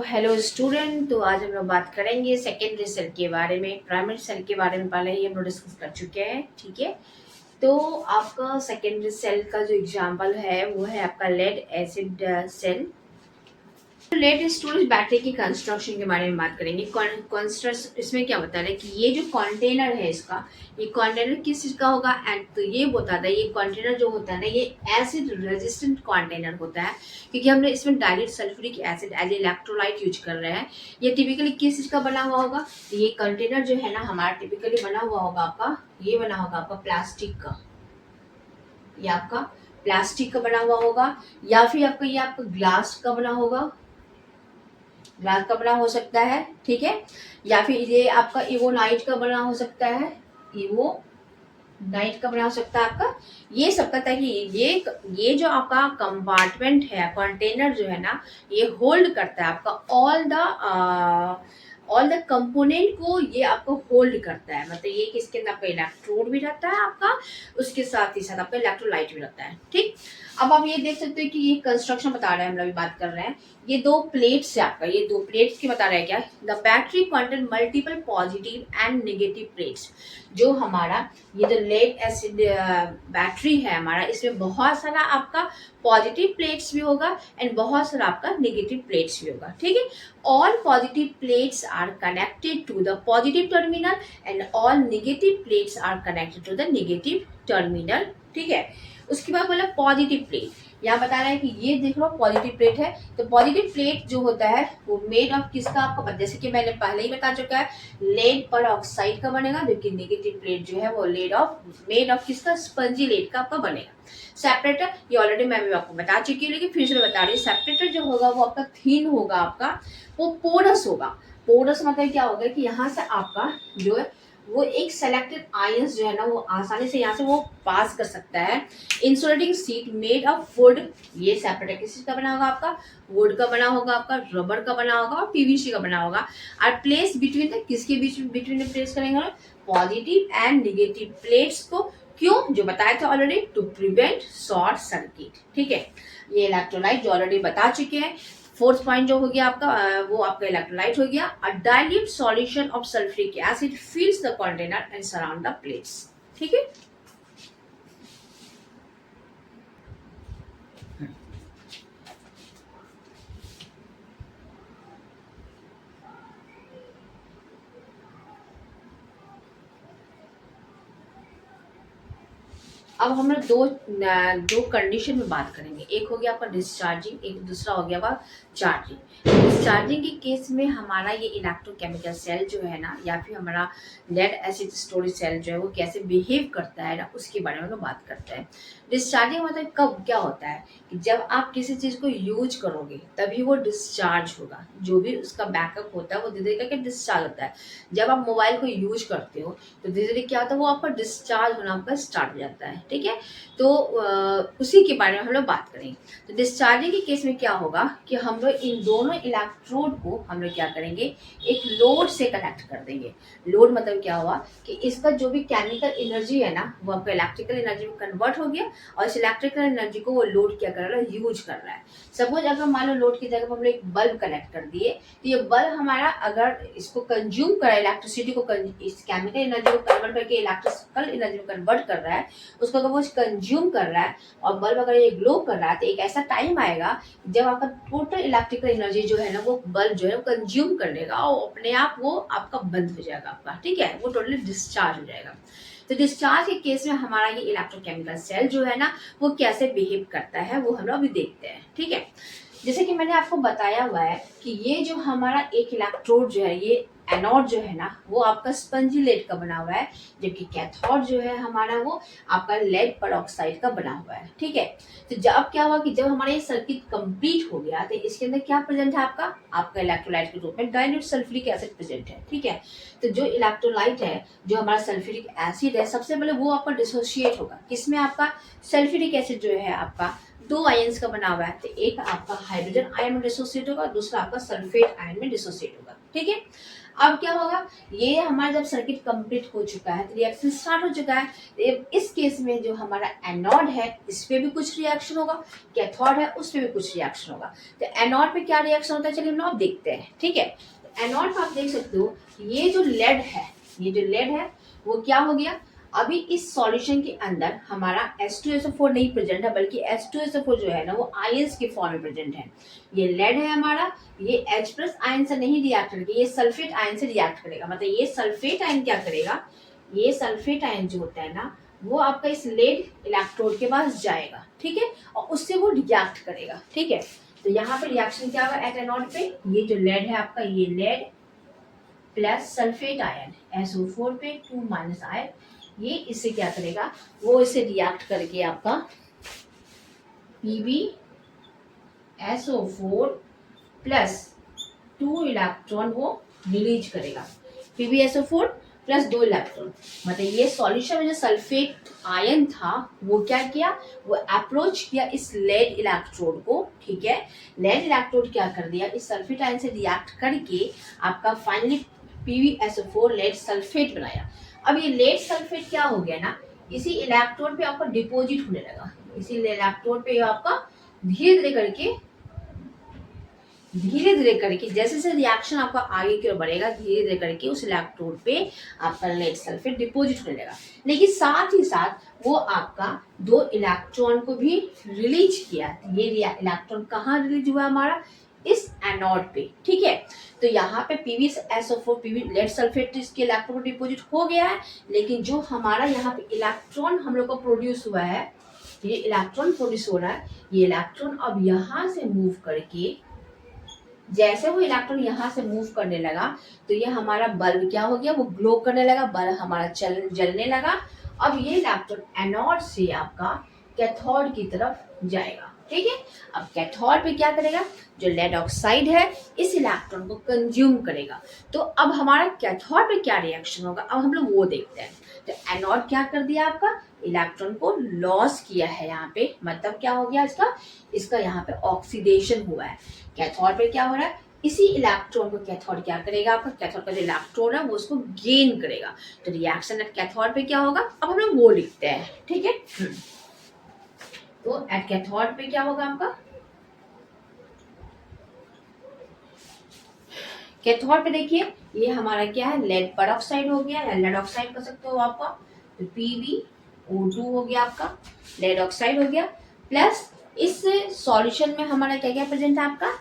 हेलो स्टूडेंट, तो आज हम लोग बात करेंगे सेकेंडरी सेल के बारे में। प्राइमरी सेल के बारे में पहले ही हम लोग डिस्कस कर चुके हैं, ठीक है। तो आपका सेकेंडरी सेल का जो एग्जाम्पल है वो है आपका lead acid cell. Lead storage battery की कंस्ट्रक्शन के बारे में बात करेंगे। कंस्ट्रक्शन इसमें क्या बता रहे हैं कि ये जो कंटेनर है इसका, ये कंटेनर किस चीज का होगा, एंड तो ये बताता है ये कंटेनर जो होता है ना ये एसिड रेजिस्टेंट कंटेनर होता है, क्योंकि हमने इसमें dilute sulphuric acid as electrolyte use कर रहे हैं। ये टिपिकली किस चीज का बना हुआ होगा, तो ये कंटेनर जो है ना हमारा टिपिकली बना हुआ होगा आपका, ये बना होगा आपका प्लास्टिक का, ये आपका प्लास्टिक का बना हुआ होगा, या फिर आपका ये आपका ग्लास का बना होगा, ग्लास का बना हो सकता है, ठीक है। या फिर ये आपका इवोनाइट का बना हो सकता है, इवो नाइट का बना हो सकता है आपका। ये सब कहता है कि ये जो आपका कंपार्टमेंट है, कंटेनर जो है ना, ये होल्ड करता है आपका ऑल द कंपोनेंट को, ये आपको होल्ड करता है। मतलब ये कि इसके अंदर आपका इलेक्ट्रोड भी रहता है आपका, उसके साथ ही साथ आपका इलेक्ट्रोलाइट भी रहता है, ठीक। अब आप ये देख सकते हो कि ये कंस्ट्रक्शन बता रहे हैं, हम लोग बात कर रहे हैं, ये दो प्लेट्स है आपका, ये दो प्लेट्स की बता रहे हैं क्या, the battery contain multiple positive and negative plates. जो हमारा ये जो लेड एसिड बैटरी है हमारा, इसमें बहुत सारा आपका पॉजिटिव प्लेट्स भी होगा एंड बहुत सारा आपका नेगेटिव प्लेट्स भी होगा, ठीक है। All positive plates are connected to the positive terminal and all negative plates are connected to the negative terminal, ठीक है। उसके बाद बोला पॉजिटिव प्लेट, यहाँ बता रहा है कि ये देख लो पॉजिटिव प्लेट है, तो पॉजिटिव प्लेट जो होता है वो मेड ऑफ किसका आपको, जैसे कि मैंने पहले ही बता चुका है, लेड पर ऑक्साइड का बनेगा, जबकि नेगेटिव प्लेट जो है वो मेड ऑफ किसका, स्पंजी लेड का आपका बनेगा। सेपरेटर ये ऑलरेडी मैं भी आपको बता चुकी हूँ, लेकिन फिर से बता रही हूँ, सेपरेटर जो होगा वो आपका थीन होगा, आपका वो पोरस होगा। पोरस मतलब क्या होगा कि यहाँ से आपका जो है वो एक सेलेक्टेड आयंस जो है ना वो आसानी से यहाँ से वो पास कर सकता है। Insulating sheet made of would, ये सेपरेटर किस चीज का बना होगा आपका, वुड का बना होगा आपका, रबर का बना होगा और पीवीसी का बना होगा। और प्लेस बिटवीन द किसके बीच में बिटवीन प्लेस करेंगे, पॉजिटिव एंड नेगेटिव प्लेट्स को, क्यों, जो बताया था already, to prevent short circuit, ठीक है। ये इलेक्ट्रोलाइट जो ऑलरेडी बता चुके हैं। फोर्थ पॉइंट जो हो गया आपका वो आपका इलेक्ट्रोलाइट हो गया। अ dilute solution of sulphuric acid फिल्स the container and surround the plates, ठीक है। अब हम लोग दो कंडीशन में बात करेंगे, एक हो गया आपका डिस्चार्जिंग, एक दूसरा हो गया आपका चार्जिंग। डिस्चार्जिंग के केस में हमारा ये इलेक्ट्रोकेमिकल सेल जो है ना, या फिर हमारा लेड एसिड स्टोरेज सेल जो है वो कैसे बिहेव करता है ना, उसके बारे में हम लोग बात करते हैं। डिस्चार्जिंग मतलब कब क्या होता है कि जब आप किसी चीज को यूज करोगे तभी वो डिस्चार्ज होगा, जो भी उसका बैकअप होता है वो धीरे धीरे करके डिस्चार्ज होता है। जब आप मोबाइल को यूज करते हो तो धीरे धीरे क्या होता है, वो आपका डिस्चार्ज होना आपका स्टार्ट हो जाता है, ठीक है। तो उसी के बारे में हम लोग बात करेंगे। तो डिस्चार्जिंग के केस में क्या होगा कि हम लोग इन दोनों इलेक्ट्रोड को हम लोग क्या करेंगे, एक लोड से कनेक्ट कर देंगे। लोड मतलब क्या हुआ कि इसका जो भी केमिकल एनर्जी है ना वो आपका इलेक्ट्रिकल एनर्जी में कन्वर्ट हो गया, और इस इलेक्ट्रिकल एनर्जी को वो लोड क्या कर रहा है, यूज कर रहा है। सपोज अगर मान लो लोड की जगह पर हम लोग एक बल्ब कनेक्ट कर दिए, तो ये बल्ब हमारा अगर इसको कंज्यूम करा, इलेक्ट्रिसिटी को इस केमिकल एनर्जी को कन्वर्ट करके इलेक्ट्रिकल एनर्जी में कन्वर्ट कर रहा है, उसको अगर वो कंज्यूम कर रहा है और बल्ब अगर ये ग्लो कर रहा है, तो एक ऐसा टाइम आएगा जब आपका टोटल इलेक्ट्रिकल एनर्जी जो है ना वो बल्ब जो है वो कंज्यूम कर लेगा और अपने आप वो आपका बंद हो जाएगा आपका, ठीक है, वो टोटली डिस्चार्ज हो जाएगा। तो डिस्चार्ज के केस में हमारा ये इलेक्ट्रोकेमिकल सेल जो है ना वो कैसे बिहेव करता है वो हम लोग अभी देखते हैं, ठीक है। जैसे कि मैंने आपको बताया हुआ है कि ये जो हमारा एक इलेक्ट्रोड जो है, ये एनोड जो है ना वो आपका स्पंजी लेड का बना हुआ है, जबकि कैथोड जो है हमारा वो आपका लेड पेरोक्साइड का बना हुआ है, ठीक है। तो जब क्या हुआ कि जब हमारा ये सर्किट कंप्लीट हो गया तो इसके अंदर क्या प्रेजेंट है, आपका इलेक्ट्रोलाइट के रूप में डाइल्यूट सल्फ्यूरिक एसिड प्रेजेंट है, ठीक है। तो जो इलेक्ट्रोलाइट है, जो हमारा सल्फ्यूरिक एसिड है, सबसे पहले वो आपका डिसोशिएट होगा, किसमें, आपका सल्फ्यूरिक एसिड जो है आपका दो आयंस का बना हुआ है, तो एक आपका हाइड्रोजन आयन में डिसोसिएट होगा, दूसरा आपका सल्फेट आयन में डिसोसिएट होगा, ठीक है। अब क्या होगा, ये हमारा जब सर्किट कंप्लीट हो चुका है तो रिएक्शन स्टार्ट हो चुका है। इस केस में जो हमारा एनोड है इस पे भी कुछ रिएक्शन होगा, कैथोड है उस पे भी कुछ रिएक्शन होगा। तो एनोड पे क्या रिएक्शन होता है, चलिए हम लोग देखते हैं, ठीक है। तो एनोड पे आप देख सकते हो ये जो लेड है वो क्या हो गया, अभी इस सॉल्यूशन के अंदर हमारा H2SO4 नहीं प्रेजेंट है, बल्कि H2SO4 जो है ना वो आयंस के फॉर्म में प्रेजेंट है। ये लेड है हमारा, ये H प्लस आयन से नहीं रिएक्ट करेगा, ये सल्फेट आयन से रिएक्ट करेगा। मतलब ये सल्फेट आयन क्या करेगा, ये सल्फेट आयन जो होता है ना वो आपका इस लेड इलेक्ट्रोड के पास जाएगा, ठीक है, और उससे वो रिएक्ट करेगा, ठीक है। तो यहाँ पे रिएक्शन क्या होगा एट एनोड पे, ये जो लेड है आपका, ये lead plus sulphate ion SO4 पे 2 माइनस आयन, ये इससे क्या करेगा, वो इसे रिएक्ट करके आपका PbSO4 प्लस 2 इलेक्ट्रॉन वो रिलीज करेगा। PbSO4 प्लस 2 इलेक्ट्रॉन, मतलब ये सॉल्यूशन में जो सल्फेट आयन था वो क्या किया, वो अप्रोच किया इस लेड इलेक्ट्रोड को, ठीक है। लेड इलेक्ट्रोड क्या कर दिया, इस सल्फेट आयन से रिएक्ट करके आपका फाइनली PbSO4 लेड सल्फेट बनाया। अब ये लेड सल्फेट क्या हो गया ना, इसी इलेक्ट्रोड पे आपका डिपॉजिट होने लगा, इसी इलेक्ट्रोड पे आपका धीरे धीरे करके जैसे जैसे रिएक्शन आपका आगे की ओर बढ़ेगा, धीरे धीरे करके उस इलेक्ट्रोड पे आपका लेड सल्फेट डिपॉजिट होने लगा। लेकिन साथ ही साथ वो आपका 2 इलेक्ट्रॉन को भी रिलीज किया। ये इलेक्ट्रॉन कहाँ रिलीज हुआ हमारा, इस एनोड पे, ठीक है। तो यहाँ पे PbSO4 लेड सल्फेट इसके इलेक्ट्रॉन डिपॉजिट हो गया है, लेकिन जो हमारा यहाँ पे इलेक्ट्रॉन हम लोग को प्रोड्यूस हुआ है, ये इलेक्ट्रॉन प्रोड्यूस हो रहा है, ये इलेक्ट्रॉन अब यहाँ से मूव करके, जैसे वो इलेक्ट्रॉन यहाँ से मूव करने लगा तो ये हमारा बल्ब क्या हो गया, वो ग्लो करने लगा, बल्ब हमारा जलने लगा। अब ये इलेक्ट्रॉन एनोड से आपका कैथोड की तरफ जाएगा, ठीक है। अब कैथोड पे क्या करेगा, जो लेड ऑक्साइड है इस इलेक्ट्रॉन को कंज्यूम करेगा। तो अब हमारा कैथोड पे क्या रिएक्शन होगा, अब हम लोग वो देखते हैं। तो एनोड क्या कर दिया, आपका इलेक्ट्रॉन को लॉस किया है यहाँ पे, मतलब क्या हो गया इसका यहाँ पे ऑक्सीडेशन हुआ है। कैथोड पे क्या हो रहा है, इसी इलेक्ट्रॉन को कैथोड क्या करेगा, आपका कैथोड का जो इलेक्ट्रॉन है वो उसको गेन करेगा। तो रिएक्शन एट कैथोड पे क्या होगा, अब हम लोग वो लिखते हैं, ठीक है। तो एट कैथोड पे क्या होगा आपका, कैथोड पे देखिए ये हमारा क्या है, लेड पेरोक्साइड हो गया, या लेड ऑक्साइड कर सकते हो आपका। तो PbO2 हो गया आपका, लेड ऑक्साइड हो गया, प्लस इस सॉल्यूशन में हमारा क्या क्या प्रेजेंट है आपका,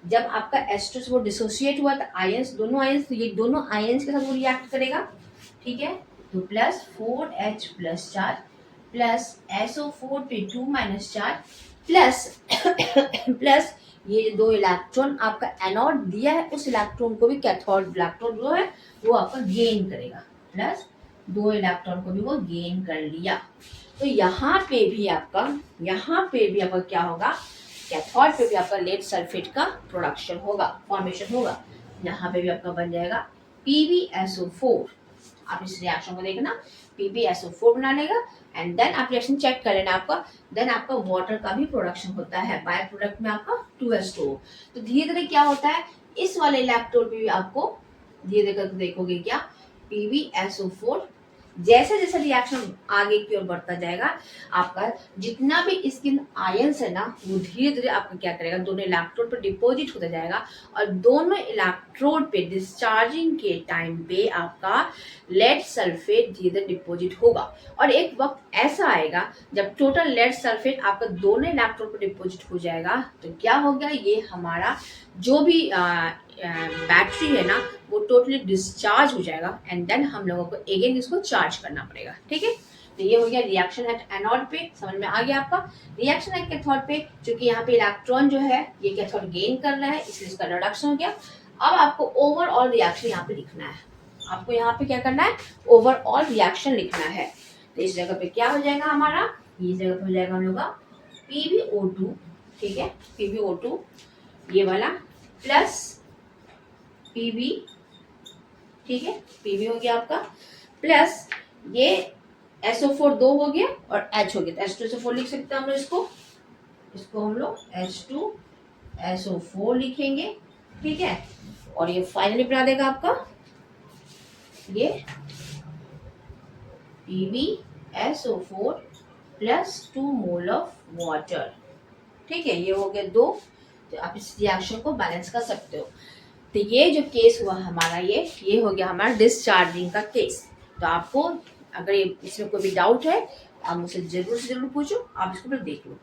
जब आपका H2 से वो डिसोसिएट हुआ तो आयंस, दोनों आयंस, तो ये दोनों आयंस के साथ वो रिएक्ट करेगा, ठीक है। तो plus 4H plus charge plus SO4 पे 2 माइनस चार्ज प्लस ये 2 इलेक्ट्रॉन आपका एनोड दिया है, उस इलेक्ट्रॉन को भी कैथोड इलेक्ट्रॉन जो है वो आपका गेन करेगा, प्लस 2 इलेक्ट्रॉन को भी वो गेन कर लिया। तो यहाँ पे भी आपका क्या होगा, कैथोड पे भी आपका लेड सल्फेट का प्रोडक्शन होगा, फॉर्मेशन होगा। यहाँ पे भी आपका बन जाएगा PbSO4 आप इस रिएक्शन को देखना, PbSO4 बना लेगा एंड देन आप रिएक्शन चेक कर लेना आपका, देन आपका वाटर का भी प्रोडक्शन होता है, बाय प्रोडक्ट में आपका 2H2O। तो धीरे धीरे क्या होता है, इस वाले इलेक्ट्रोड पे भी आपको धीरे धीरे देखोगे क्या, PbSO4 जैसे जैसे रिएक्शन आगे की ओर बढ़ता जाएगा, आपका जितना भी इसके आयंस है ना वो धीरे धीरे आपका क्या करेगा, दोनों इलेक्ट्रोड पर डिपॉजिट होता जाएगा और दोनों इलेक्ट्रोड पे डिस्चार्जिंग के टाइम पे आपका लेड सल्फेट धीरे धीरे डिपॉजिट होगा। और एक वक्त ऐसा आएगा जब टोटल लेड सल्फेट आपका दोनों इलेक्ट्रोड पर डिपॉजिट हो जाएगा, तो क्या हो गया, ये हमारा जो भी बैटरी है ना वो टोटली डिस्चार्ज हो जाएगा एंड देन हम लोगों को अगेन इसको चार्ज करना पड़ेगा। ठीक है, तो ये हो गया रिएक्शन एट एनोड पे, समझ में आ गया आपका। रिएक्शन एट कैथोड पे, क्योंकि यहाँ पे इलेक्ट्रॉन जो है ये कैथोड गेन कर रहा है इसलिए इसका रिडक्शन हो गया। अब आपको ओवरऑल रिएक्शन यहाँ पे लिखना है, आपको यहाँ पे क्या करना है, ओवरऑल रिएक्शन लिखना है। तो इस जगह पे क्या हो जाएगा हमारा, ये जगह पे हो जाएगा हम लोग का PbO2, ठीक है, PbO2 ये वाला प्लस Pb, ठीक है, Pb हो गया आपका, प्लस ये SO4 2 हो गया और H हो गया, तो H2SO4 लिख सकते हैं हम लोग इसको हम लोग H2SO4 लिखेंगे, ठीक है। और ये फाइनली बना देगा आपका ये PbSO4 plus 2 mole of water, ठीक है, ये हो गया 2। तो आप इस रिएक्शन को बैलेंस कर सकते हो। तो ये जो केस हुआ हमारा, ये हो गया हमारा डिस्चार्जिंग का केस। तो आपको अगर इसमें कोई भी डाउट है आप मुझसे जरूर से जरूर पूछो, आप इसको पहले देख लो।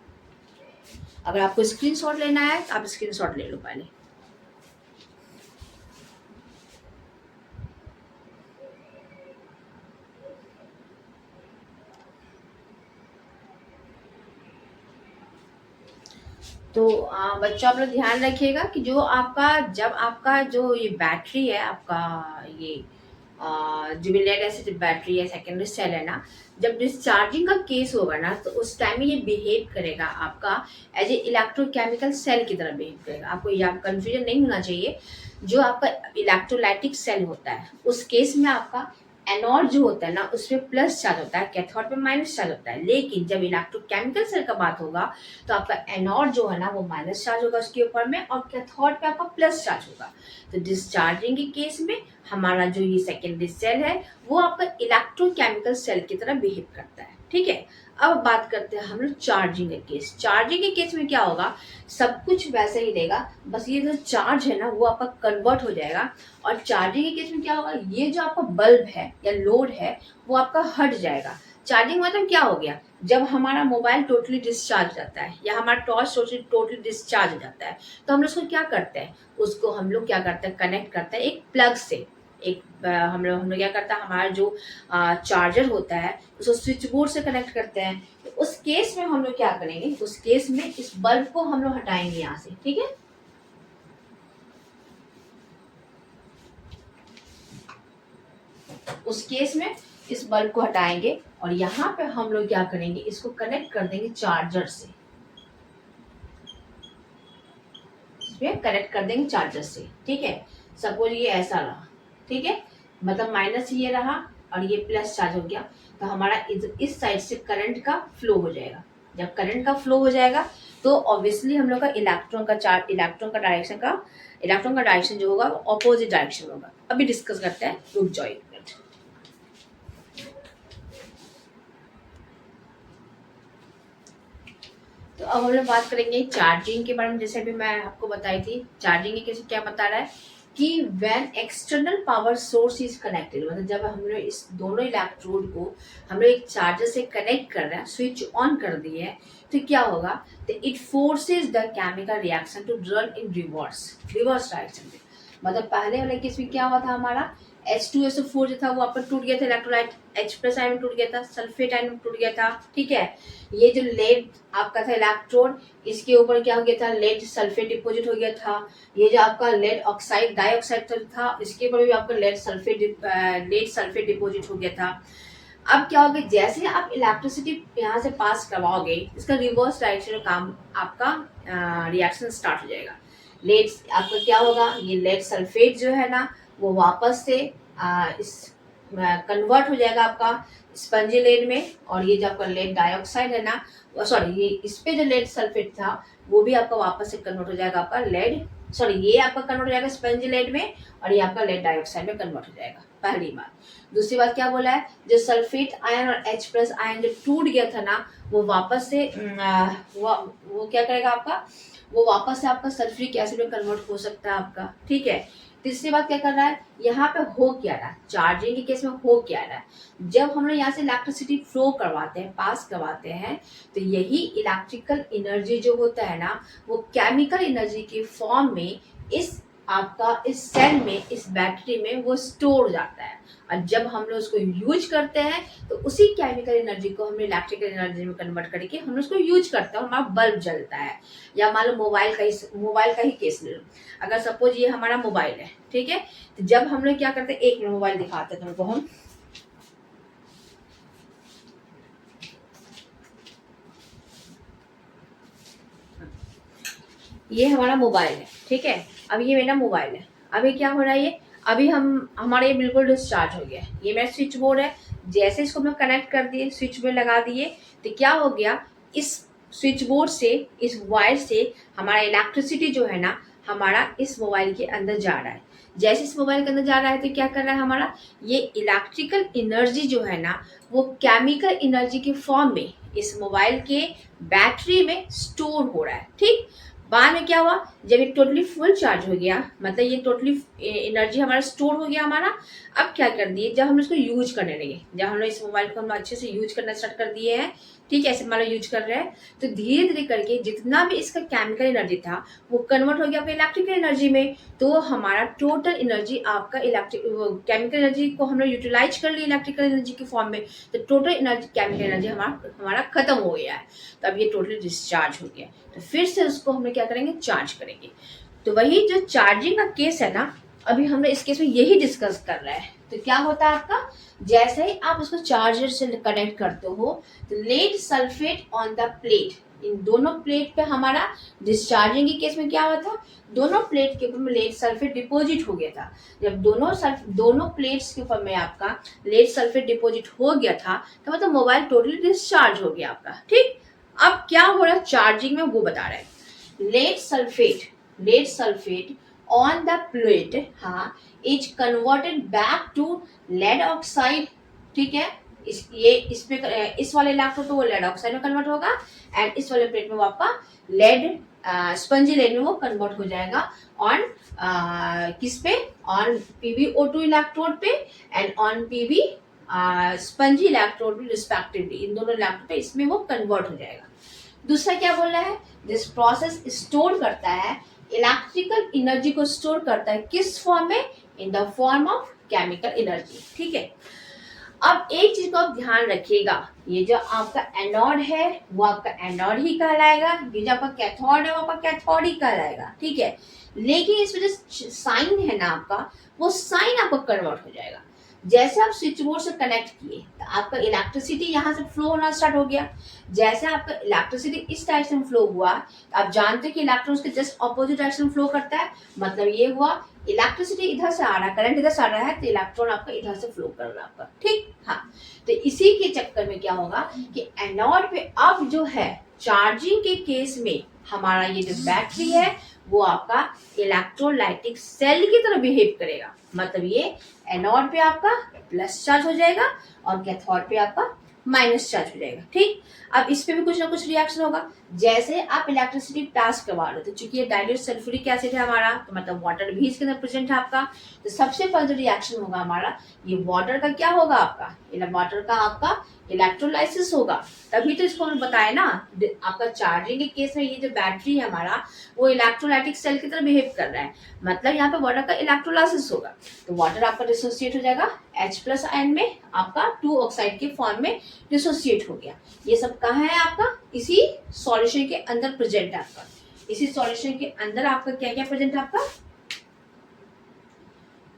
अगर आपको स्क्रीनशॉट लेना है तो आप स्क्रीनशॉट ले लो पहले। तो बच्चों आप लोग ध्यान रखिएगा कि जो आपका जब आपका जो ये बैटरी है आपका, ये जो भी लेड एसिड बैटरी है, सेकेंडरी सेल है ना, जब डिस्चार्जिंग का केस होगा ना तो उस टाइम में ये बिहेव करेगा आपका एज ए इलेक्ट्रोकेमिकल सेल की तरह बिहेव करेगा। आपको यहाँ कंफ्यूजन नहीं होना चाहिए। जो आपका इलेक्ट्रोलाइटिक सेल होता है उस केस में आपका एनोड जो होता है ना उसमें प्लस चार्ज होता है, कैथोड पे माइनस चार्ज होता है। लेकिन जब इलेक्ट्रोकेमिकल सेल का बात होगा तो आपका एनोड जो है ना वो माइनस चार्ज होगा उसके ऊपर में और कैथोड पे आपका प्लस चार्ज होगा। तो डिस्चार्जिंग के केस में हमारा जो ये सेकेंडरी सेल है वो आपका इलेक्ट्रोकेमिकल सेल की तरह बिहेव करता है, ठीक है। अब बात करते हैं हम लोग चार्जिंग के केस। चार्जिंग के केस में क्या होगा, सब कुछ वैसे ही रहेगा, बस ये जो चार्ज है ना वो आपका कन्वर्ट हो जाएगा। और चार्जिंग के केस में क्या होगा, ये जो आपका बल्ब है या लोड है वो आपका हट जाएगा। चार्जिंग मतलब क्या हो गया, जब हमारा मोबाइल टोटली डिस्चार्ज हो जाता है या हमारा टॉर्च टोटली डिस्चार्ज हो जाता है तो हम लोग उसको क्या करते हैं, उसको हम लोग क्या करते हैं, कनेक्ट करते हैं एक प्लग से। एक हम लोग क्या करते हैं, हमारा जो चार्जर होता है उसको स्विच बोर्ड से कनेक्ट करते हैं। तो उस केस में हम लोग क्या करेंगे, उस केस में इस बल्ब को हम लोग हटाएंगे यहाँ से, ठीक है। उस केस में इस बल्ब को हटाएंगे और यहाँ पे हम लोग क्या करेंगे, इसको कनेक्ट कर देंगे चार्जर से, इसमें कनेक्ट कर देंगे चार्जर से, ठीक है। सपोज ये ऐसा रहा, ठीक है, मतलब माइनस ये रहा और ये प्लस चार्ज हो गया, तो हमारा इस साइड से करंट का फ्लो हो जाएगा। जब करंट का फ्लो हो जाएगा तो ऑब्वियसली हम लोग का इलेक्ट्रॉन का डायरेक्शन जो होगा वो ऑपोजिट डायरेक्शन होगा। अभी डिस्कस करते हैं, रुक जाओ एक मिनट। तो अब हम लोग बात करेंगे चार्जिंग के बारे में। जैसे अभी मैं आपको बताई थी चार्जिंग के कैसे क्या बता रहा है कि when external power source is connected, मतलब जब हम लोग इस दोनों इलेक्ट्रोड को हम लोग एक चार्जर से कनेक्ट कर रहे हैं, स्विच ऑन कर दिए हैं, तो क्या होगा, तो it forces the chemical reaction to run in reverse direction में। मतलब पहले वाले केस में क्या हुआ था, हमारा H2SO4 जो था वो आपका टूट गया था, इलेक्ट्रोलाइट H+ आयन टूट गया था, सल्फेट आयन टूट गया था, ठीक है। ये जो लेड आपका था इलेक्ट्रोड, इसके ऊपर क्या हो गया था, लेड सल्फेट डिपोजिट हो गया था। ये जो आपका लेड ऑक्साइड डाइऑक्साइड था इसके ऊपर भी आपका लेड सल्फेट डिपोजिट हो गया था। अब क्या होगा, जैसे आप इलेक्ट्रिसिटी यहाँ से पास करवाओगे इसका रिवर्स डायरेक्शन काम आपका रिएक्शन स्टार्ट हो जाएगा। लेड आपका क्या होगा, ये लेड सल्फेट जो है ना वो वापस से इस कन्वर्ट हो जाएगा आपका स्पंजी लेड में, और ये जो आपका लेड डाइऑक्साइड है ना, सॉरी ये इस पे जो लेड सल्फेट था वो भी आपका वापस से कन्वर्ट हो जाएगा आपका लेड, सॉरी ये आपका कन्वर्ट हो जाएगा स्पंजी लेड में, और ये आपका लेड डाइऑक्साइड में कन्वर्ट हो जाएगा। पहली बात। दूसरी बात क्या बोला है, जो सल्फेट आयन और H प्लस आयन जो टूट गया था ना, वो वापस से वो क्या करेगा आपका, वो वापस से आपका सल्फ्यूरिक एसिड में कन्वर्ट हो सकता है आपका। ठीक है। तीसरी बात क्या कर रहा है, यहाँ पे हो क्या रहा है, चार्जिंग के केस में हो क्या रहा है, जब हम लोग यहाँ से इलेक्ट्रिसिटी फ्लो करवाते हैं, पास करवाते हैं, तो यही इलेक्ट्रिकल एनर्जी जो होता है ना, वो केमिकल एनर्जी के फॉर्म में इस आपका इस सेल में, इस बैटरी में वो स्टोर हो जाता है, और जब हम लोग उसको यूज करते हैं तो उसी केमिकल एनर्जी को हम इलेक्ट्रिकल एनर्जी में कन्वर्ट करके हम उसको यूज करते हैं और हमारा बल्ब जलता है। या मान लो मोबाइल का ही केस ले लो, अगर सपोज ये हमारा मोबाइल है, ठीक है, तो जब हम लोग क्या करते हैं, एक मिनट मोबाइल दिखाते हैं तुमको हम, ये हमारा मोबाइल है, ठीक है, अब ये मेरा मोबाइल है, अभी क्या हो रहा है, ये अभी हमारे ये बिल्कुल डिस्चार्ज हो गया, ये मेरा स्विच बोर्ड है, जैसे इसको मैं कनेक्ट कर दिए, स्विच में लगा दिए, तो क्या हो गया, इस स्विच बोर्ड से, इस वायर से हमारा इलेक्ट्रिसिटी जो है ना, हमारा इस मोबाइल के अंदर जा रहा है। जैसे इस मोबाइल के अंदर जा रहा है तो क्या कर रहा है, हमारा ये इलेक्ट्रिकल एनर्जी जो है ना, वो केमिकल एनर्जी के फॉर्म में इस मोबाइल के बैटरी में स्टोर हो रहा है। ठीक, बाद में क्या हुआ, जब ये टोटली फुल चार्ज हो गया, मतलब ये टोटली एनर्जी हमारा स्टोर हो गया हमारा, अब क्या कर दिए, जब हम इसको यूज करने लगे, जब हम लोग इस मोबाइल को हम अच्छे से यूज करना स्टार्ट कर दिए हैं, ठीक है, ऐसे मान लो यूज कर रहे हैं, तो धीरे धीरे करके जितना भी इसका केमिकल एनर्जी था वो कन्वर्ट हो गया आपका इलेक्ट्रिकल एनर्जी में, तो हमारा टोटल एनर्जी आपका इलेक्ट्रिक केमिकल एनर्जी को हम लोग यूटिलाइज कर लिया इलेक्ट्रिकल एनर्जी के फॉर्म में, तो टोटल एनर्जी केमिकल एनर्जी हमारा खत्म हो गया है, तो अब ये टोटली डिस्चार्ज हो गया, तो फिर से उसको हम लोग क्या करेंगे, चार्ज करेंगे। तो वही जो चार्जिंग का केस है ना, अभी हम लोग इस केस में यही डिस्कस कर रहे हैं। तो क्या होता है आपका, जैसे ही आप उसको चार्जर से कनेक्ट करते हो, तो lead sulphate on the plate, इन दोनों प्लेट पे हमारा डिस्चार्जिंग के केस में क्या हुआ था, दोनों प्लेट के ऊपर में लेड सल्फेट डिपॉजिट हो गया था। जब दोनों प्लेट्स के ऊपर में आपका लेड सल्फेट डिपॉजिट हो गया था, तो मतलब मोबाइल टोटली डिस्चार्ज हो गया आपका। ठीक, अब क्या हो रहा है चार्जिंग में, वो बता रहे हैं। Lead sulphate on the plate, हाँ, is converted back to lead oxide. ठीक है, इस वाले इलेक्ट्रोड तो वो लेड ऑक्साइड में कन्वर्ट होगा, एंड इस वाले प्लेट में वो आपका लेड स्पंजी लेड में वो कन्वर्ट हो जाएगा ऑन किस पे, ऑन PbO2 इलेक्ट्रोड पे and on Pb spongy electrode पे रिस्पेक्टिवली, इन दोनों इलेक्ट्रोड पे इसमें वो कन्वर्ट हो जाएगा। दूसरा क्या बोल रहा है, दिस प्रोसेस स्टोर करता है इलेक्ट्रिकल एनर्जी को, स्टोर करता है किस फॉर्म में, in the form of chemical energy. ठीक है, अब एक चीज को आप ध्यान रखिएगा, ये जो आपका एनोड है वो आपका एनोड ही कहलाएगा, ये जो आपका कैथोड है वो आपका कैथोड ही कहलाएगा। ठीक है, लेकिन इसमें जो साइन है ना आपका, वो साइन आपका कन्वर्ट हो जाएगा। जैसे आप स्विच बोर्ड से कनेक्ट किए तो आपका इलेक्ट्रिसिटी यहाँ से फ्लो होना स्टार्ट हो गया। जैसे आपका इलेक्ट्रिसिटी इस डायरेक्शन में फ्लो हुआ, तो आप जानते हैं कि इलेक्ट्रॉन के जस्ट ऑपोजिट डायरेक्शन फ्लो करता है, मतलब ये हुआ इलेक्ट्रिसिटी इधर से आ रहा है, करंट इधर से आ रहा है, तो इलेक्ट्रॉन आपका इधर से फ्लो कर रहा है आपका। ठीक, हाँ, तो इसी के चक्कर में क्या होगा कि एनोड पे अब जो है चार्जिंग के केस में हमारा ये जो बैटरी है वो आपका इलेक्ट्रोलाइटिक सेल की तरह बिहेव करेगा, मतलब ये एनोड पे आपका प्लस चार्ज हो जाएगा और कैथोड पे आपका माइनस चार्ज हो जाएगा। ठीक, अब इस पे भी कुछ ना कुछ रिएक्शन होगा। जैसे आप इलेक्ट्रिसिटी पास करवा रहे हो, तो चूंकि ये डाइल्यूट सल्फ्यूरिक एसिड है हमारा, तो मतलब वाटर भी इसके अंदर प्रेजेंट है आपका, तो सबसे पहले जो रिएक्शन होगा हमारा, ये वाटर का क्या होगा आपका, वाटर का आपका इलेक्ट्रोलाइसिस होगा। तभी तो इसको हमने बताया ना, आपका चार्जिंग के केस में ये जो बैटरी है हमारा वो इलेक्ट्रोलाइटिक सेल की तरह बिहेव कर रहा है, मतलब यहाँ पे वाटर का इलेक्ट्रोलाइसिस होगा, तो वाटर आपका डिसोसिएट हो जाएगा H प्लस आयन में, आपका 2 ऑक्साइड के फॉर्म में डिसोसिएट हो गया। ये सब कहाँ है आपका, इसी सॉल्यूशन के अंदर प्रेजेंट है आपका। इसी सॉल्यूशन के अंदर आपका क्या क्या प्रेजेंट है आपका,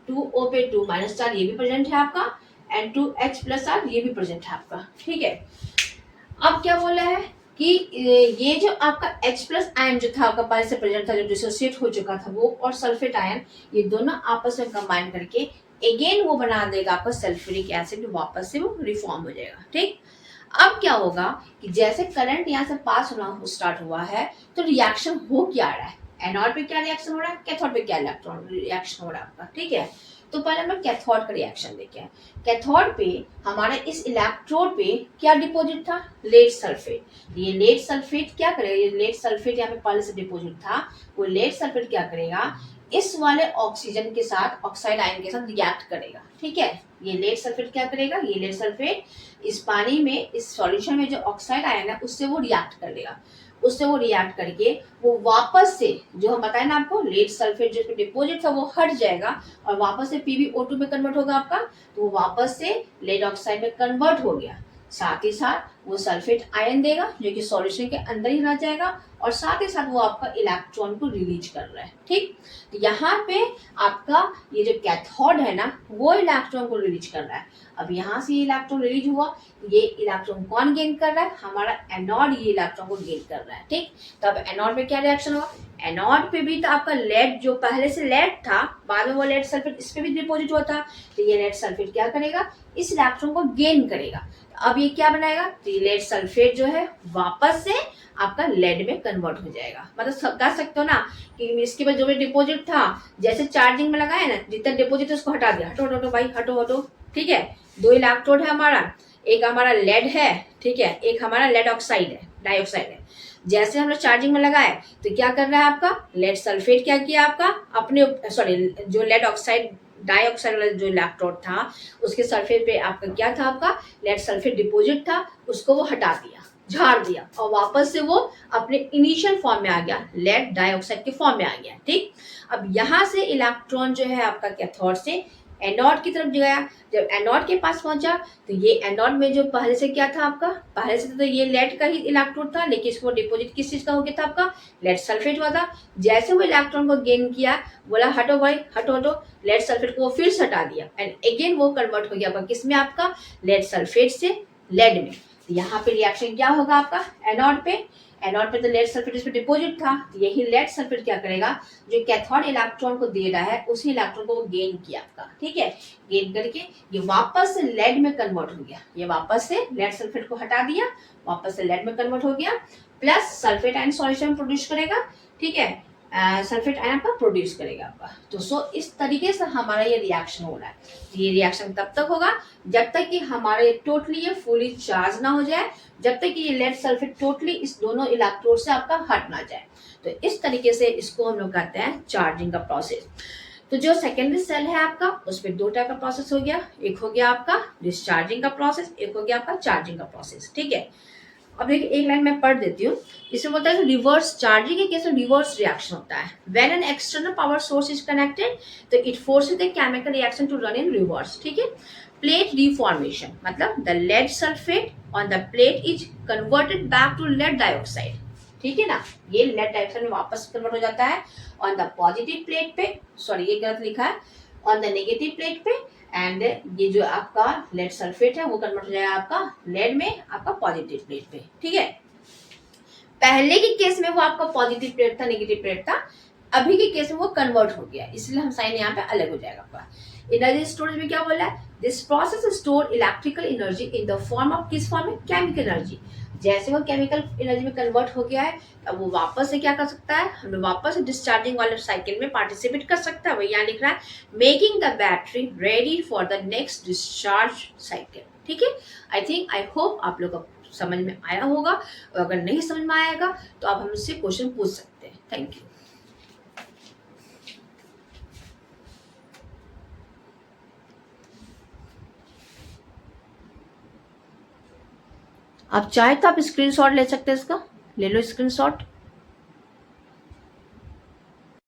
2O पे 2 माइनस चार्ज ये भी प्रेजेंट है आपका, एंड 2H प्लस चार्ज ये भी प्रेजेंट है आपका। ठीक है, अब क्या बोला है कि ये जो आपका H प्लस आयन जो था आपका पहले से प्रेजेंट था, जो डिसोसिएट हो चुका था वो, और सल्फेट आयन, ये दोनों आपस में कंबाइन करके अगेन वो बना देगा आपका सल्फ्यूरिक एसिड, वापस से वो रिफॉर्म हो जाएगा। ठीक, अब क्या होगा कि जैसे करंट यहाँ से पास होना स्टार्ट हुआ है तो रिएक्शन हो क्या रहा है, एनोड पे क्या रिएक्शन हो रहा है, कैथोड पे क्या इलेक्ट्रॉन रिएक्शन हो रहा है आपका। ठीक है, तो पहले हम कैथोड का रिएक्शन देखें। कैथोड पे हमारा इस इलेक्ट्रोड पे क्या डिपॉजिट था, लेड सल्फेट। ये लेड सल्फेट क्या करेगा, ये लेड सल्फेट यहाँ पे पहले से डिपॉजिट था, वो लेड सल्फेट क्या करेगा, इस वाले ऑक्सीजन के साथ, ऑक्साइड आयन के साथ रिएक्ट करेगा। ठीक है, ये लेड सल्फेट क्या करेगा, ये लेड सल्फेट इस पानी में, इस सॉल्यूशन में जो ऑक्साइड आयन है उससे वो रिएक्ट कर लेगा। उससे वो रिएक्ट करके वो वापस से, जो हम बताए ना आपको, लेड सल्फेट जो डिपॉजिट था वो हट जाएगा और वापस से PbO2 में कन्वर्ट होगा आपका, तो वो वापस से लेड ऑक्साइड में कन्वर्ट हो गया। साथ ही साथ वो सल्फेट आयन देगा जो कि सॉल्यूशन के अंदर ही रह जाएगा, और साथ ही साथ वो आपका इलेक्ट्रॉन को रिलीज कर रहा है। ठीक, तो यहाँ पे आपका ये जो कैथोड है ना वो इलेक्ट्रॉन को रिलीज कर रहा है। अब यहाँ से ये इलेक्ट्रॉन रिलीज हुआ, ये इलेक्ट्रॉन कौन गेन कर रहा है, हमारा एनोड ये इलेक्ट्रॉन को गेन कर रहा है। ठीक, तो अब एनोड में क्या रिएक्शन होगा, एनोड पे भी तो आपका लेड, जो पहले से लेड था, बाद में वो लेड सल्फेट इस पे भी डिपॉजिट हुआ था, तो ये लेड सल्फेट क्या करेगा, इस इलेक्ट्रॉन को गेन करेगा। अब ये क्या बनाएगा, तो लेड सल्फेट जो है वापस से आपका लेड में कन्वर्ट हो जाएगा। मतलब कह सकते हो ना कि इसके बाद जो भी डिपॉजिट था, जैसे चार्जिंग में लगाया ना, जितना डिपॉजिट उसको हटा दिया, हटो हटो भाई, हटो हटो। ठीक है, दो इलेक्ट्रोड है हमारा, एक हमारा लेड है, ठीक है, एक हमारा लेड ऑक्साइड है, डाइऑक्साइड है। जैसे हम लोग चार्जिंग में लगाए तो क्या कर रहा है आपका लेड सल्फेट, क्या किया आपका अपने, सॉरी, जो लेड ऑक्साइड डाइऑक्साइड वाला जो इलेक्ट्रोड था उसके सल्फेट पे आपका क्या था, आपका लेड सल्फेट डिपॉजिट था, उसको वो हटा दिया, झाड़ दिया, और वापस से वो अपने इनिशियल फॉर्म में आ गया, लेड डाइऑक्साइड के फॉर्म में आ गया। ठीक, अब यहाँ से इलेक्ट्रॉन जो है आपका कैथोड से एनोड की तरफ गया। जब एनोड के पास पहुंचा तो ये एनोड में जो पहले से क्या था आपका, पहले से तो ये लेड का ही इलेक्ट्रोड था, लेकिन इसको डिपॉजिट किस चीज का हो गया था आपका, लेड सल्फेट हुआ था। जैसे वो इलेक्ट्रॉन को गेन किया, बोला हटो भाई, हटो हटो, लेड सल्फेट को वो फिर से हटा दिया, एंड अगेन वो कन्वर्ट हो गया आपका किस में, आपका लेड सल्फेट से लेड में। तो यहाँ पे रिएक्शन क्या होगा आपका, एनोड पे, एनोड पे तो लेड सल्फेट इस पे डिपॉजिट था, तो यही लेड सल्फेट क्या करेगा, जो कैथोड इलेक्ट्रॉन को दे रहा है उसी इलेक्ट्रॉन को वो गेन किया आपका। ठीक है, गेन करके ये वापस से लेड में कन्वर्ट हो गया, ये वापस से लेड सल्फेट को हटा दिया, वापस से लेड में कन्वर्ट हो गया, plus sulphate ion solution produce करेगा। ठीक है, सल्फेट आयन आपका प्रोड्यूस करेगा आपका। तो सो इस तरीके से हमारा ये रिएक्शन हो रहा है। तो ये रिएक्शन तब तक होगा जब तक कि हमारा ये टोटली ये फुली चार्ज ना हो जाए, जब तक कि ये लेड सल्फेट टोटली इस दोनों इलेक्ट्रोड से आपका हट ना जाए। तो इस तरीके से इसको हम लोग कहते हैं चार्जिंग का प्रोसेस। तो जो सेकेंडरी सेल है आपका, उसमें दो टाइप का प्रोसेस हो गया, एक हो गया आपका डिस्चार्जिंग का प्रोसेस, एक हो गया आपका चार्जिंग का प्रोसेस। ठीक है, अब देखिए एक लाइन मैं पढ़ देती हूँ। इसमें बोलता है रिवर्स चार्जिंग के केस में रिवर्स रिएक्शन होता है। When an external power source is connected तो it forces the chemical reaction to run in reverse. ठीक है, प्लेट रिफॉर्मेशन मतलब the lead sulphate on the plate is converted back to lead dioxide. ठीक है ना, ये लेड डाइऑक्साइड में वापस कन्वर्ट हो जाता है ऑन द पॉजिटिव प्लेट पे, सॉरी ये गलत लिखा है, ऑन द नेगेटिव प्लेट पे, एंड ये जो आपका लेड सल्फेट है वो कन्वर्ट हो जाएगा आपका लेड में आपका पॉजिटिव प्लेट पे। ठीक है, पहले के केस में वो आपका पॉजिटिव प्लेट था, नेगेटिव प्लेट था, अभी के केस में वो कन्वर्ट हो गया, इसलिए हम साइन यहाँ पे अलग हो जाएगा आपका। एनर्जी स्टोरेज में क्या बोला है, this process store electrical energy in the form of, किस फॉर्म में, केमिकल एनर्जी। जैसे वो केमिकल एनर्जी में कन्वर्ट हो गया है, अब वो वापस से क्या कर सकता है, हमें वापस डिस्चार्जिंग वाले साइकिल में पार्टिसिपेट कर सकता है। वही यहाँ लिख रहा है, making the battery ready for the next discharge cycle. ठीक है, आई होप आप लोग को समझ में आया होगा, और अगर नहीं समझ में आएगा तो आप हमसे क्वेश्चन पूछ सकते हैं। Thank you. आप चाहे तो आप स्क्रीनशॉट ले सकते हैं, इसका ले लो स्क्रीनशॉट।